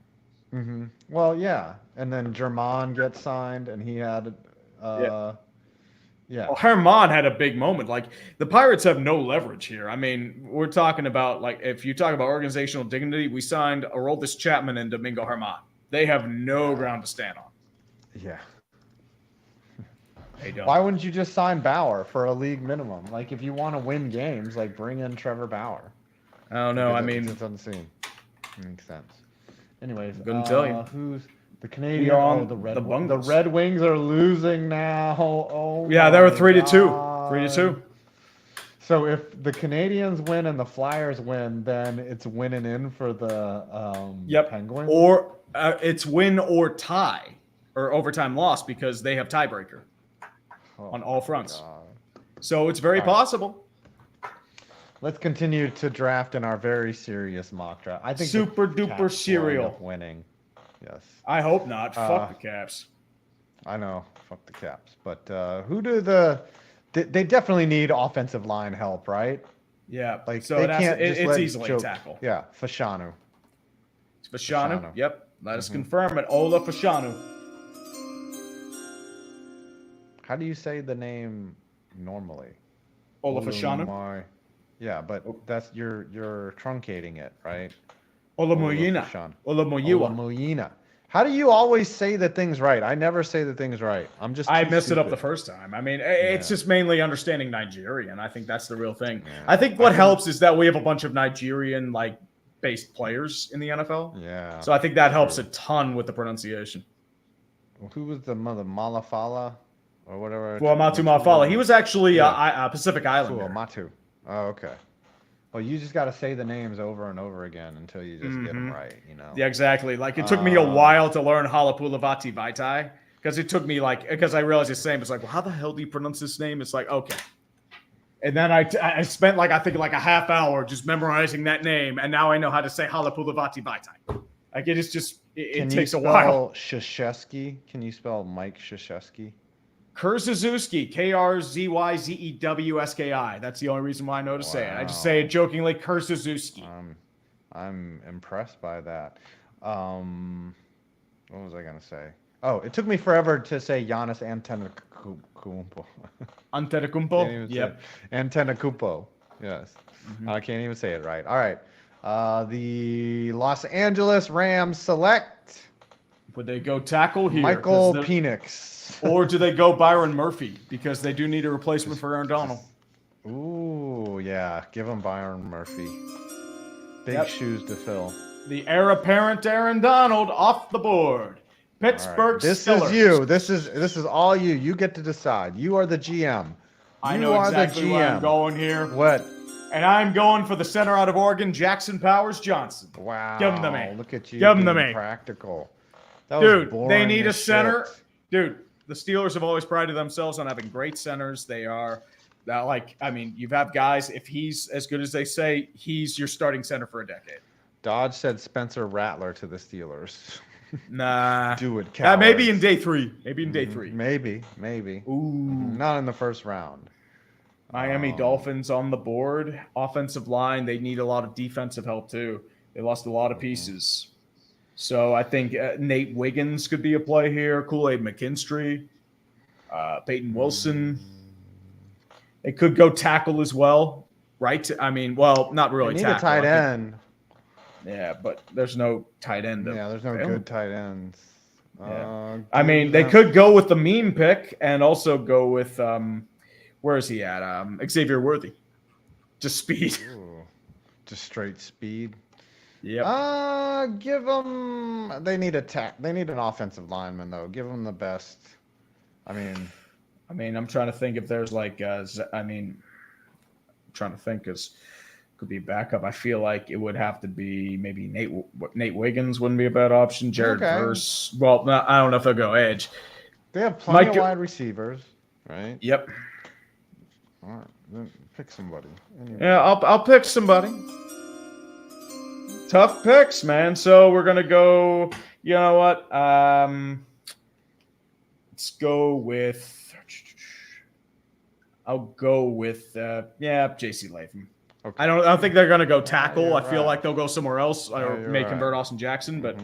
Mm-hmm. Well, yeah, and then German gets signed, and he had, Well, Herman had a big moment. Like the Pirates have no leverage here. I mean, we're talking about like if you talk about organizational dignity, we signed Aroldis Chapman and Domingo Herman. They have no ground to stand on. Yeah. They don't. Why wouldn't you just sign Bauer for a league minimum? Like, if you want to win games, like bring in Trevor Bauer. I don't know. I mean, it doesn't seem makes sense. Anyways, couldn't tell you. Who's the Canadian? The Red Wings are losing now. Oh, yeah, they were 3-2. 3-2. So if the Canadians win and the Flyers win, then it's winning in for the Penguins. Or it's win or tie or overtime loss because they have tiebreaker on all fronts. So it's very possible. Let's continue to draft in our very serious mock draft. I think super duper serial winning. Yes. I hope not. Fuck the Caps. I know. Fuck the Caps. But who do they definitely need offensive line help, right? Yeah. Like so they can't it's easily tackle. Yeah. Fashanu. Fashanu. Yep. Let us confirm it. Ola Fashanu. How do you say the name normally? Ola Fashanu. Yeah, but that's you're truncating it, right? Ola Moyina. Ola Moyina. How do you always say the things right? I never say the things right. I messed it up the first time. I mean, it's just mainly understanding Nigerian. I think that's the real thing. Yeah. I think what helps is that we have a bunch of Nigerian based players in the NFL. Yeah. So I think that helps a ton with the pronunciation. Well, who was the mother? Malafala or whatever? Matu Malafala. He was actually a Pacific Islander. Matu. Oh, okay. Well, you just got to say the names over and over again until you just get them right, you know? Yeah, exactly. Like, it took me a while to learn Halapulavati Vaitai, because it took me, because I realized his name. It's like, well, how the hell do you pronounce this name? It's like, okay. And then I spent, I think, a half hour just memorizing that name, and now I know how to say Halapulavati Vaitai. Like, it is just, it takes a while. Krzyzewski? Can you spell Mike Krzyzewski? Krzyzewski, Krzywski. That's the only reason why I know to say it. I just say it jokingly, Krzyzewski. I'm impressed by that. What was I going to say? Oh, it took me forever to say Giannis Antetokounmpo. Antetokounmpo? Yep. Antetokounmpo. Yes. I can't even say it right. All right. The Los Angeles Rams select. Would they go tackle here? Michael Penix. Or do they go Byron Murphy? Because they do need a replacement for Aaron Donald. Ooh, yeah. Give him Byron Murphy. Big shoes to fill. The heir apparent Aaron Donald off the board. Pittsburgh Steelers. This is you. This is all you. You get to decide. You are the GM. I know exactly where I'm going here. What? And I'm going for the center out of Oregon, Jackson Powers Johnson. Wow. Give him to me. Look at you. Give him to me. Practical. Dude, they need a center. Dude, the Steelers have always prided themselves on having great centers. They are, you have guys, if he's as good as they say, he's your starting center for a decade. Dodge said Spencer Rattler to the Steelers. Nah. Do it, cowards. Maybe in day three. Maybe. Ooh. Not in the first round. Miami Dolphins on the board. Offensive line, they need a lot of defensive help too. They lost a lot of pieces. So I think Nate Wiggins could be a play here. Kool-Aid McKinstry. Peyton Wilson. They could go tackle as well, right? I mean, well, not They really need tackle. a tight end. Yeah, but there's no tight end. Yeah, there's no available. good tight ends. Yeah. I mean, they could go with the meme pick and also go with where is he at? Xavier Worthy. Just speed. Ooh, just straight speed. Yeah. Give them. They need They need an offensive lineman though. Give them the best. I mean, I'm trying to think if there's like. I'm trying to think because could be backup. I feel like it would have to be maybe Nate Wiggins wouldn't be a bad option. Jared Verse. Well, no, I don't know if they'll go edge. They have plenty of wide receivers, right? Yep. All right, then pick somebody. Anyway. Yeah, I'll pick somebody. Tough picks, man. So we're gonna go. You know what? Let's go with. I'll go with J.C. Latham. Okay. I don't think they're gonna go tackle. I feel like they'll go somewhere else or may convert Austin Jackson. But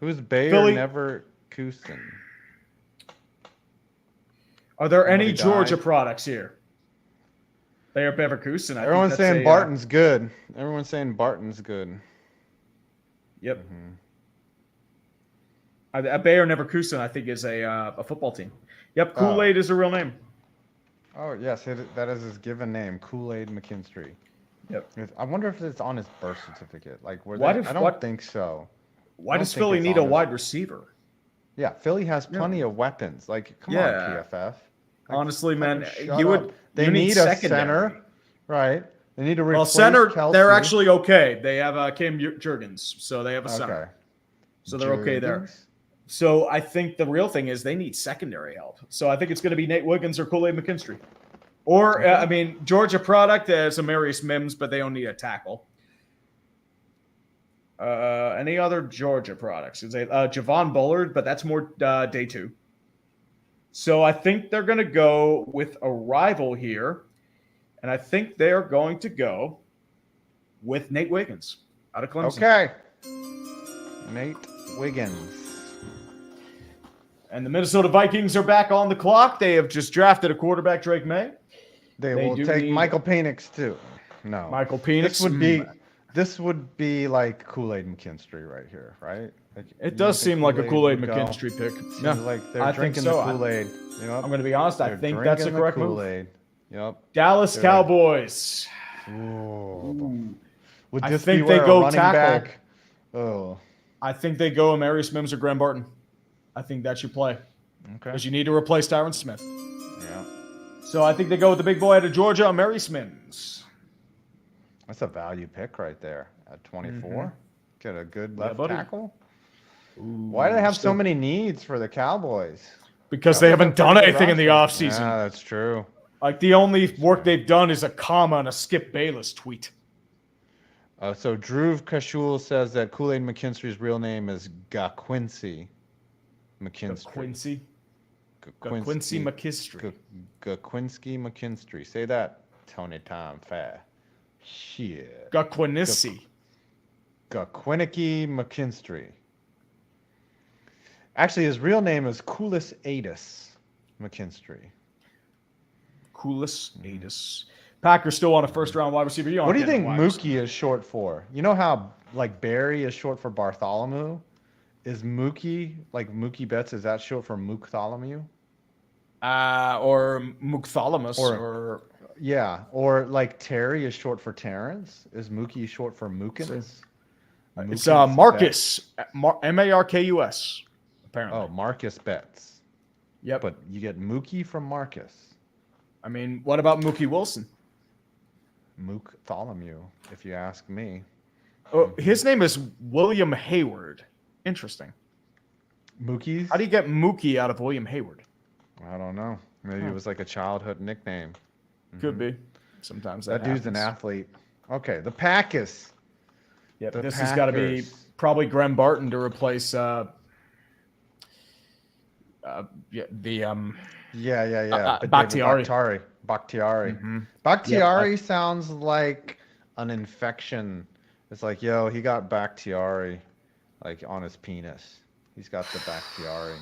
who's Bayer Philly? Leverkusen? Are there any Georgia products here? Bayer Leverkusen. Everyone's saying Barton's good. Everyone's saying Barton's good. Yep. Bayer Leverkusen, I think, is a football team. Yep. Kool-Aid is a real name. Oh yes, that is his given name, Kool-Aid McKinstry. Yep. I wonder if it's on his birth certificate. Like, I don't think so. Why does Philly need a wide receiver? Yeah, Philly has plenty of weapons. Like, come on, PFF. Like, honestly, man, They need a center, right? They need to replace center. Kelsey. They're actually okay. They have Cam Jurgens, so they have a center. Okay. So they're okay there. So I think the real thing is they need secondary help. So I think it's going to be Nate Wiggins or Kool-Aid McKinstry. Or, Georgia product is Amarius Mims, but they don't need a tackle. Any other Georgia products? Javon Bullard, but that's more day two. So I think they're going to go with a rival here. And I think they're going to go with Nate Wiggins out of Clemson. Okay. Nate Wiggins. And the Minnesota Vikings are back on the clock. They have just drafted a quarterback, Drake May. They will take Michael Penix too. No. Michael Penix. This would be like Kool-Aid McKinstry right here, right? Like, it does seem like a Kool-Aid McKinstry pick. Yeah. Like they're drinking the Kool-Aid. I'm going to be honest. I think that's the correct move. Yep. Dallas Cowboys. Ooh. Would I this think be they go running tackle. Back? Oh. I think they go Amarius Mims or Graham Barton. I think that's your play. Okay. Because you need to replace Tyron Smith. Yeah. So I think they go with the big boy out of Georgia, Amarius Mims. That's a value pick right there at 24. Get a good left tackle. Ooh, why do they have so many needs for the Cowboys? Because they haven't done anything in the offseason. Yeah, that's true. Like the only work they've done is a comma and a Skip Bayless tweet. So Drew Kashul says that Kool-Aid McKinstry's real name is Gaquincy McKinstry. Gaquincy McKinstry. Gaquincy McKinstry. Say that, Tony Tom Fair. Shit. Gaquincy. Gaquinicky McKinstry. Actually, his real name is Coolis Adis McKinstry. Coolis Adis. Packers still want a first-round wide receiver. What do you think Mookie is short for? You know how like Barry is short for Bartholomew? Is Mookie, like Mookie Betts, is that short for Mooktholomew? Or Mookthalamus. Or yeah. Or like Terry is short for Terrence. Is Mookie short for Mookins? It's Marcus. Markus, apparently. Oh, Marcus Betts. Yep. But you get Mookie from Marcus. I mean, what about Mookie Wilson? Mooktholomew, if you ask me. Oh, his name is William Hayward. Interesting. Mookie's? How do you get Mookie out of William Hayward? I don't know. Maybe it was like a childhood nickname. Could be. Sometimes that dude's an athlete. Okay, the Packers. Yeah, this has got to be probably Graham Barton to replace Bakhtiari. Bakhtiari sounds like an infection. It's like, yo, he got Bakhtiari like on his penis. He's got the Bakhtiari.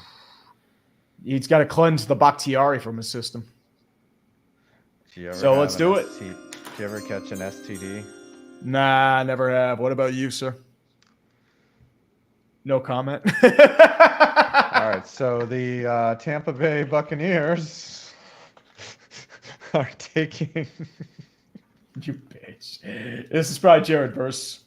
He's got to cleanse the Bakhtiari from his system. So let's do it. Did you ever catch an STD? Nah, never have. What about you, sir? No comment. All right, so the Tampa Bay Buccaneers are taking. You bitch. This is probably Jared Verse.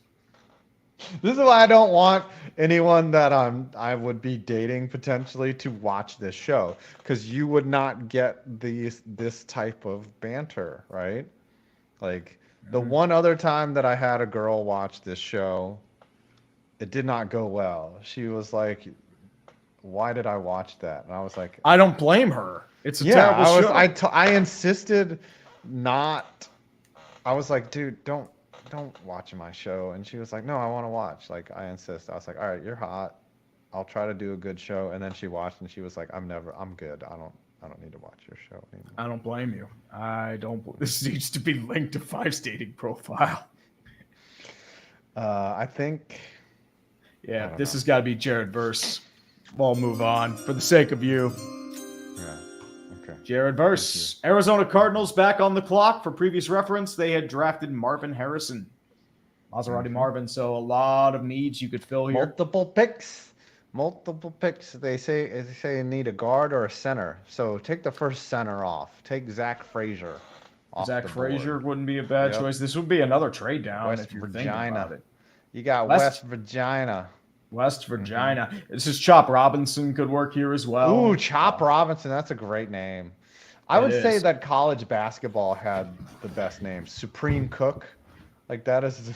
This is why I don't want anyone that I would be dating potentially to watch this show, because you would not get this type of banter, right? Like the one other time that I had a girl watch this show, it did not go well. She was like, "Why did I watch that?" And I was like, I don't blame her. It's a terrible show. I insisted not. I was like, "Dude, don't watch my show." And she was like, "No, I want to watch." Like, I insist. I was like, "All right, you're hot. I'll try to do a good show." And then she watched and she was like, I'm good. I don't need to watch your show anymore. I don't blame you. This needs to be linked to Five's dating profile. I think. Yeah, this has got to be Jared Verse. We'll move on for the sake of you. Yeah. Okay. Jared Verse. Arizona Cardinals back on the clock. For previous reference, they had drafted Marvin Harrison. Maserati Marvin. So a lot of needs you could fill here. Multiple picks. They say you need a guard or a center. So take the first center off. Take Zach Frazier. Zach Frazier wouldn't be a bad choice. This would be another trade down if you're thinking about it. You got West Virginia. West Virginia. This is Chop Robinson could work here as well. Ooh, Chop Robinson. That's a great name. I would say that college basketball had the best name. Supreme Cook. Like that is.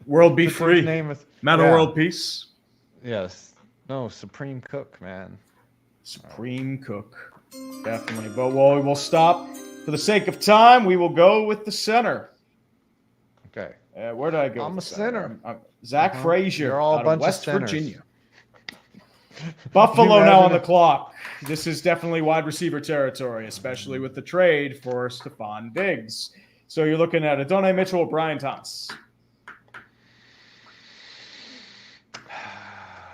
World be free. Name is Meta World Peace. Yes. No, Supreme Cook, man. Supreme Cook. Definitely. But we'll stop. For the sake of time, we will go with the center. Okay. Where did I go? I'm a center. Zach Frazier. You're all a bunch West of centers. Virginia. Buffalo now on the clock. This is definitely wide receiver territory, especially with the trade for Stephon Diggs. So you're looking at Adonai Mitchell or Brian Thomas.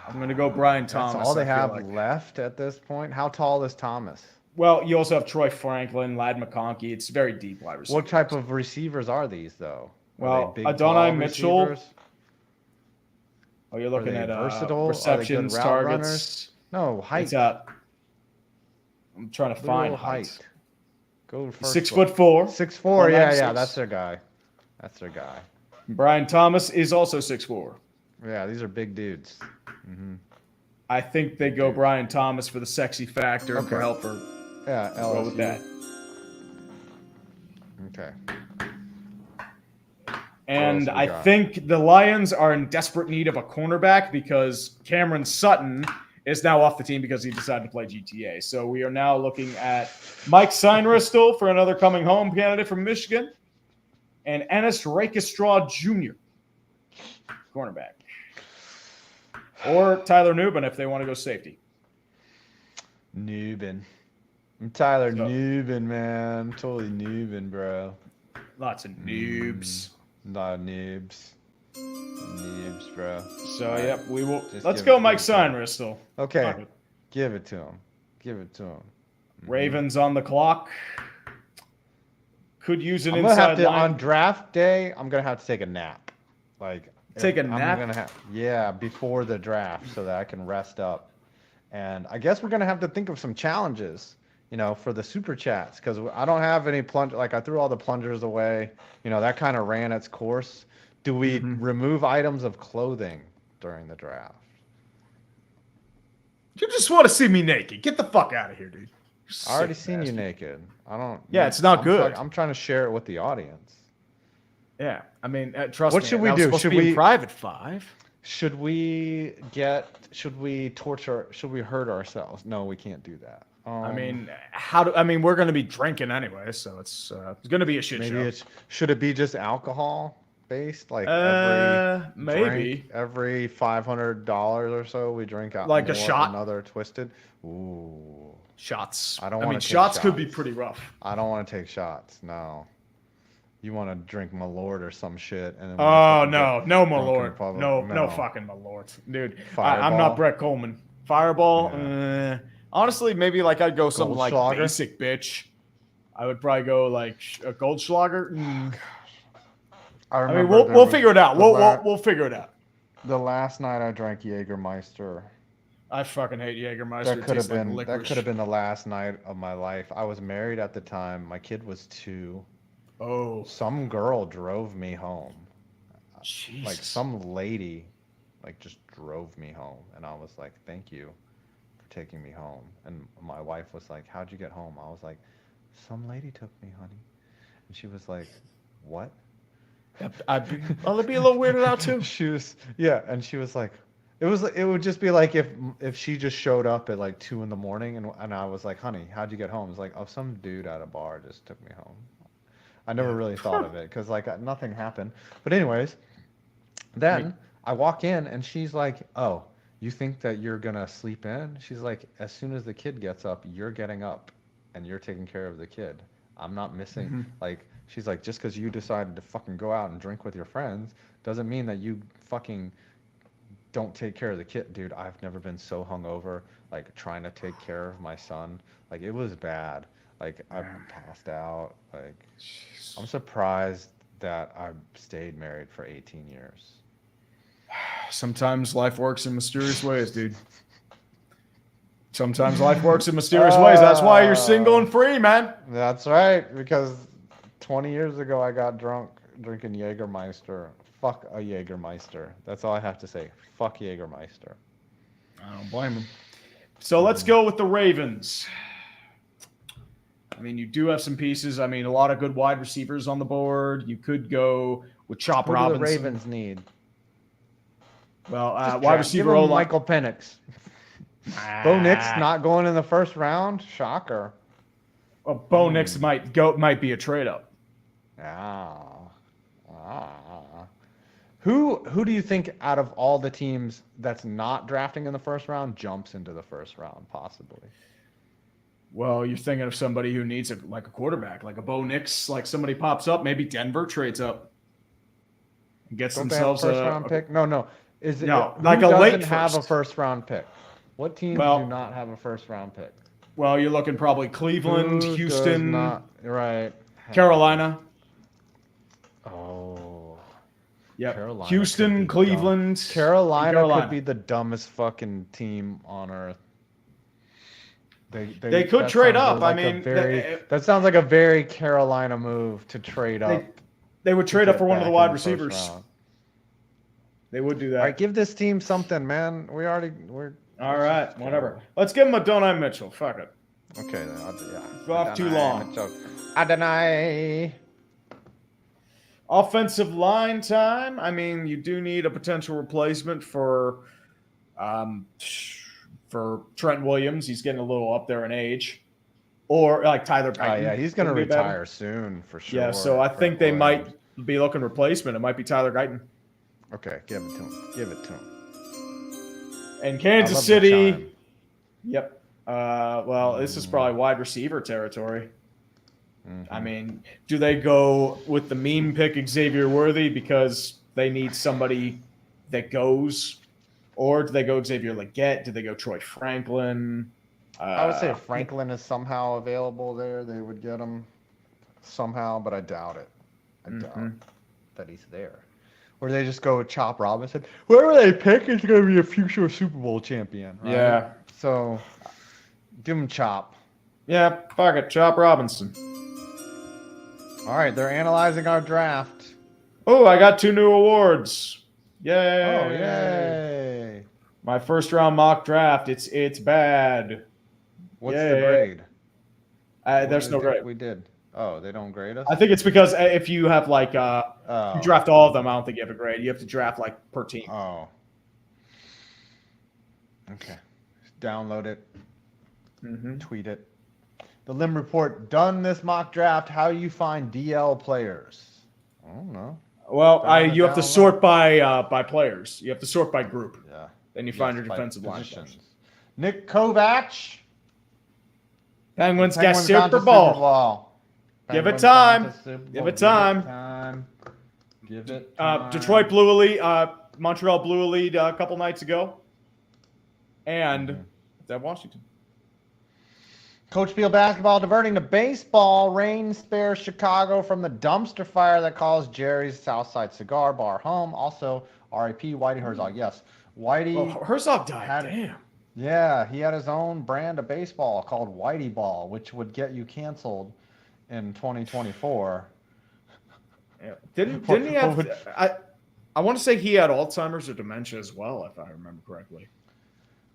I'm going to go Brian Thomas. That's all they have left at this point. How tall is Thomas? Well, you also have Troy Franklin, Ladd McConkey. It's very deep wide receiver. What type of receivers are these, though? Well, Adonai Mitchell. Oh, you're looking at versatile receptions, targets. Runners? No, height. I'm trying to find height. Go first. 6'4". 6'4". Yeah, that's their guy. Brian Thomas is also 6'4". Yeah, these are big dudes. Mm-hmm. I think they go Brian Thomas for the sexy factor for helper. Yeah, go with that. Okay. And I think the Lions are in desperate need of a cornerback because Cameron Sutton is now off the team because he decided to play GTA. So we are now looking at Mike Seinristel for another coming home candidate from Michigan and Ennis Rakestraw Jr., cornerback. Or Tyler Nubin if they want to go safety. Nubin. I'm Tyler Nubin, man. Totally Nubin, bro. Lots of noobs. A lot of noobs. Noobs, bro. So, yep, we will. Let's go Mike Seinristel. Okay. Give it to him. Ravens on the clock. Could use an inside line. On draft day, I'm going to have to take a nap. Take a nap? Before the draft so that I can rest up. And I guess we're going to have to think of some challenges, for the super chats, because I don't have any I threw all the plungers away. That kind of ran its course. Do we remove items of clothing during the draft? You just want to see me naked. Get the fuck out of here, dude. I already seen you naked. I don't. Yeah, it's not good. I'm trying to share it with the audience. Yeah, I mean, trust me. What should we do? Should we private 5? Should we torture? Should we hurt ourselves? No, we can't do that. I mean, we're going to be drinking anyway, so it's going to be a shit show. Should it be just alcohol based? Maybe every $500 or so we drink out like a shot. Another twisted. Ooh. Shots. I mean, shots could be pretty rough. I don't want to take shots. No. You want to drink Malort or some shit? And then no Malort. No fucking Malort, dude. Fireball. I'm not Brett Coleman. Fireball. Honestly, maybe like I'd go something like Goldschlager? basic bitch. I would probably go like a Goldschlager. I mean, we'll figure it out. We'll figure it out. The last night I drank Jägermeister. I fucking hate Jägermeister. That It could have tastes like been licorice. the last night of my life. I was married at the time. My kid was 2. Oh, Some girl drove me home. Jesus. Like some lady, like just drove me home, and I was like, "Thank you for taking me home." And my wife was like, "How'd you get home?" I was like, "Some lady took me, honey." And she was like, "What?" I'd be a little weirded out too. And she was like, it would just be like if she just showed up at like 2 a.m. and I was like, "Honey, how'd you get home?" It's like, "Oh, some dude at a bar just took me home." I never really thought of it because like nothing happened. But anyways, then I walk in and she's like, "Oh, you think that you're gonna sleep in?" She's like, "As soon as the kid gets up, you're getting up and you're taking care of the kid. I'm not missing." Like, she's like, "Just because you decided to fucking go out and drink with your friends doesn't mean that you fucking don't take care of the kid." Dude, I've never been so hungover, like trying to take care of my son. Like, it was bad. Like, I passed out. Like, I'm surprised that I stayed married for 18 years. Sometimes life works in mysterious ways, dude. Sometimes life works in mysterious ways. That's why you're single and free, man. That's right, because 20 years ago I got drunk drinking Jägermeister. Fuck a Jägermeister. That's all I have to say. Fuck Jägermeister. I don't blame him. So let's go with the Ravens. I mean, you do have some pieces. I mean, a lot of good wide receivers on the board. You could go with Chop Who Robinson. do the Ravens need? Well, wide receiver Give 'em O-line. Michael Penix. Bo Nix not going in the first round? Shocker. Well, Bo Nix might be a trade up. Who do you think out of all the teams that's not drafting in the first round jumps into the first round possibly? Well, you're thinking of somebody who needs a quarterback, like a Bo Nix, like somebody pops up, maybe Denver trades up and gets Don't they have a themselves first round pick? No. Is it No, who like a late doesn't have a first. first round pick? What teams Well, do not have a first round pick? Well, you're looking probably Cleveland, Who Houston, does not, right. Carolina. Oh. Yep. Carolina Houston, could be Cleveland. dumb. Carolina could be the dumbest fucking team on earth. They could trade up. Like I mean, that sounds like a very Carolina move to trade up. They would trade up for one of the wide first receivers. round. They would do that. All right, give this team something, man. We're All right, whatever. Let's give him a Donai Mitchell. Fuck it. Okay, then yeah. Go off too long. Adonai. Offensive line time. I mean, you do need a potential replacement for Trent Williams. He's getting a little up there in age. Or like Tyler Guyton. Oh, yeah, he's going to retire soon for sure. Yeah, so I think they might be looking replacement. It might be Tyler Guyton. Okay, give it to him. Give it to him. And Kansas City. Yep. Well, this is probably wide receiver territory. Mm-hmm. I mean, do they go with the meme pick Xavier Worthy because they need somebody that goes? Or do they go Xavier Legette? Do they go Troy Franklin? I would say if Franklin is somehow available there, they would get him somehow, but I doubt it. I doubt that he's there. Or they just go with Chop Robinson. Whoever they pick is going to be a future Super Bowl champion, right? Yeah. So, give him Chop. Yeah, fuck it. Chop Robinson. All right, they're analyzing our draft. Oh, I got 2 new awards. Yay. Oh, yay. My first round mock draft. It's bad. What's the grade? There's no grade. We did. Oh, they don't grade us? I think it's because if you have like you draft all of them, I don't think you have a grade. You have to draft like per team. Oh. Okay. Just download it. Tweet it. The Lim Report done this mock draft. How you find DL players? I don't know. Well, you have to sort by players. You have to sort by group. Yeah. Then you find your defensive line. Nick Kovac. Penguins got Super Bowl. Give it time. Give it time. Give it time. Detroit blew a lead. Montreal blew a lead a couple nights ago. And is that Washington? Coach Beal basketball diverting to baseball. Rain spares Chicago from the dumpster fire that caused Jerry's Southside Cigar Bar home. Also, R.I.P. Whitey Herzog. Yes, Whitey. Oh, Herzog died. Damn. Yeah, he had his own brand of baseball called Whitey Ball, which would get you canceled in 2024. Yeah. Didn't he have? I want to say he had Alzheimer's or dementia as well, if I remember correctly.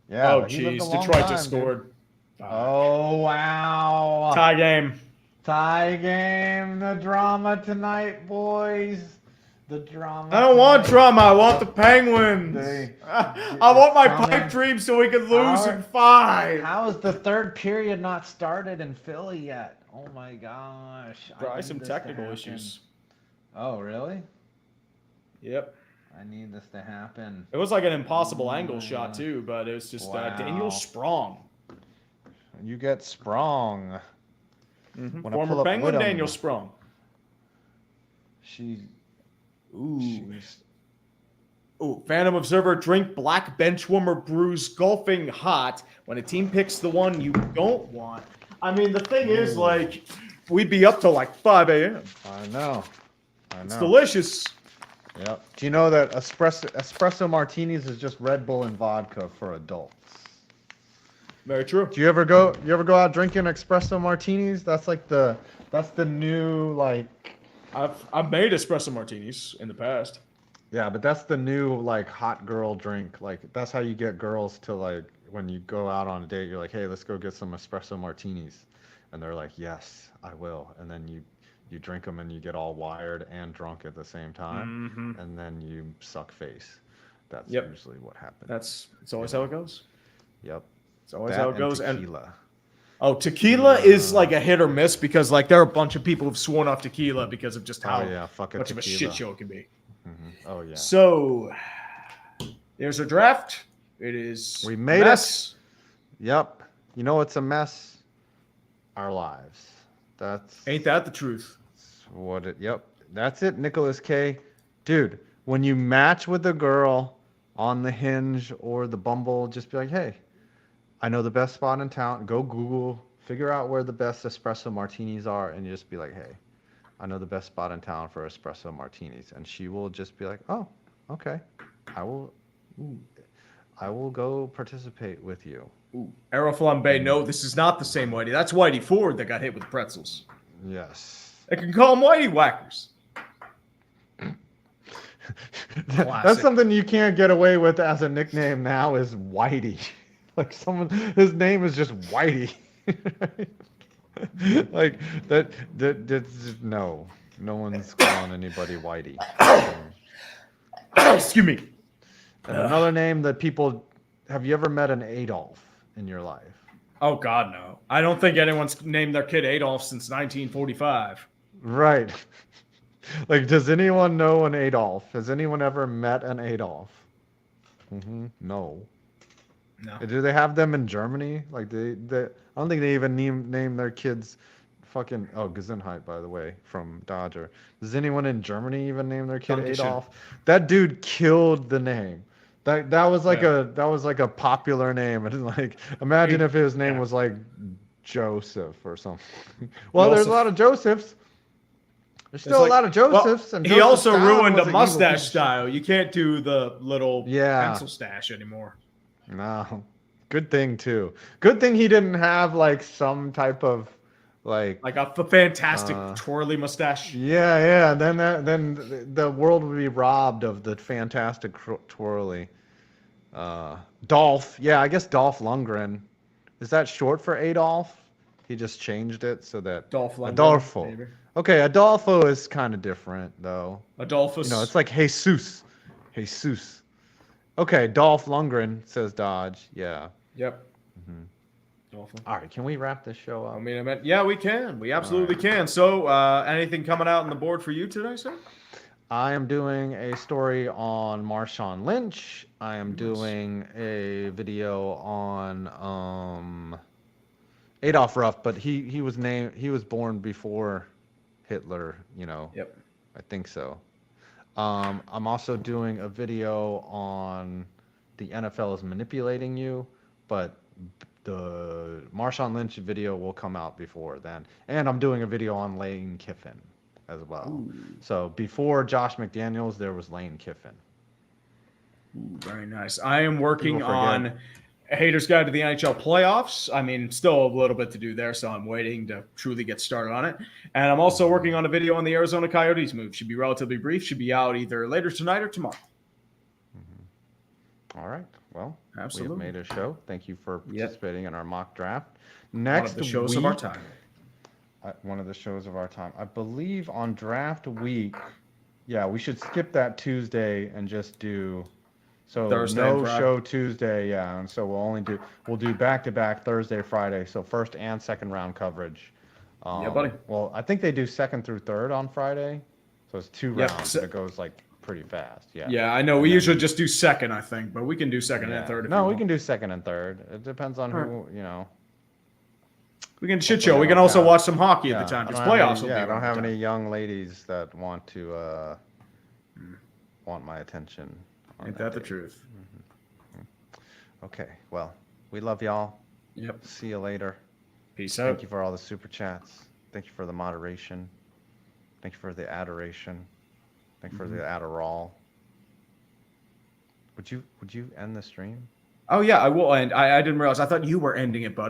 Yeah. Oh, jeez. Detroit just scored. Oh, wow. Tie game. Tie game. The drama tonight, boys. The drama. I don't want drama. I want the Penguins. I want my pipe dream so we can lose in 5. How is the third period not started in Philly yet? Oh, my gosh. Probably some technical issues. Oh, really? Yep. I need this to happen. It was like an impossible angle shot, too, but it was just Daniel Sprong. You get Sprong. Mm-hmm. Former Penguin Daniel Sprong. Ooh, Phantom Observer, drink black benchwarmer brews golfing hot when a team picks the one you don't want. I mean, the thing is, like, we'd be up till like 5 a.m. I know. It's delicious. Yep. Do you know that espresso martinis is just Red Bull and vodka for adults? Very true. Do you ever go out drinking espresso martinis? That's the new, like, I've made espresso martinis in the past. Yeah, but that's the new, like, hot girl drink. Like, that's how you get girls to, like, when you go out on a date, you're like, hey, let's go get some espresso martinis. And they're like, yes, I will. And then you drink them and you get all wired and drunk at the same time. Mm-hmm. And then you suck face. That's usually what happens. It's always how it goes. Yep. It's always how it goes. Tequila. Tequila is like a hit or miss because, like, there are a bunch of people who've sworn off tequila because of just how much of a shit show it can be. Mm-hmm. Oh, yeah. So, there's a draft. It is we made it. Yep. You know what's a mess? Our lives. Ain't that the truth? Yep. That's it, Nicholas K. Dude, when you match with a girl on the Hinge or the Bumble, just be like, hey, I know the best spot in town. Go Google, figure out where the best espresso martinis are, and you just be like, hey, I know the best spot in town for espresso martinis. And she will just be like, oh, okay. I will go participate with you. Aeroflambe, no, this is not the same Whitey. That's Whitey Ford that got hit with pretzels. Yes. I can call him Whitey Whackers. That's something you can't get away with as a nickname now is Whitey. Like his name is just Whitey. Like that's no one's calling anybody Whitey. Excuse me. And another name that people, have you ever met an Adolf in your life? Oh God, no. I don't think anyone's named their kid Adolf since 1945. Right. Like, does anyone know an Adolf? Has anyone ever met an Adolf? Mm-hmm. No. Do they have them in Germany? Like I don't think they even name their kids fucking Gesundheit, by the way, from Dodger. Does anyone in Germany even name their kid Adolf? That dude killed the name. That was like a popular name. And like imagine if his name was like Joseph or something. Well, there's a lot of Josephs. There's still a lot of Josephs. And he also ruined a mustache style. You can't do the little pencil stash anymore. No. Good thing too. Good thing he didn't have like some type of like a fantastic twirly mustache. Yeah. Then the world would be robbed of the fantastic twirly. Dolph. Yeah, I guess Dolph Lundgren. Is that short for Adolf? He just changed it so that Dolph Lundgren. Adolfo. Maybe. Okay, Adolfo is kind of different though. Adolphus. You know, it's like Jesus. Okay, Dolph Lundgren, says Dodge. Yeah. Yep. Mm-hmm. All right, can we wrap this show up? Yeah, we can. We absolutely can. So, anything coming out on the board for you today, sir? I am doing a story on Marshawn Lynch. I am doing a video on Adolf Ruff, but he was born before Hitler, you know. Yep. I think so. I'm also doing a video on the NFL is manipulating you, but the Marshawn Lynch video will come out before then, and I'm doing a video on Lane Kiffin as well. Ooh. So before Josh McDaniels, there was Lane Kiffin. Ooh, very nice. I am working People forget. on a Hater's Guide to the NHL playoffs. I mean, still a little bit to do there, so I'm waiting to truly get started on it. And I'm also working on a video on the Arizona Coyotes move. Should be relatively brief. Should be out either later tonight or tomorrow. All right. Well, Absolutely. we have made a show. Thank you for Yep. participating in our mock draft. One Next of the shows of our time. One of the shows of our time. I believe on draft week, yeah, we should skip that Tuesday and just do Thursday no and Friday. show Tuesday, yeah, and so we'll do back-to-back Thursday, Friday, so first and second round coverage. Yeah, buddy. Well, I think they do second through third on Friday, so it's 2 Yep, rounds. so- And it goes like pretty fast. Yeah. Yeah, I know. We usually just do second, I think, but we can do second Yeah. and third. If No, you we want. can do second and third. It depends on Alright. who, you know. We can shit Hopefully show. I We can don't also have- watch some hockey Yeah, at the time I because don't have playoffs any- will yeah, be I don't around have the any time. young ladies that want to want my attention. on Ain't that the day. truth? Okay, well, we love y'all. Yep. See you later. Peace out. Thank you for all the super chats. Thank you for the moderation. Thank you for the adoration. Thank you for the Adderall. Would you end the stream? Oh yeah, I will end. I didn't realize. I thought you were ending it, buddy.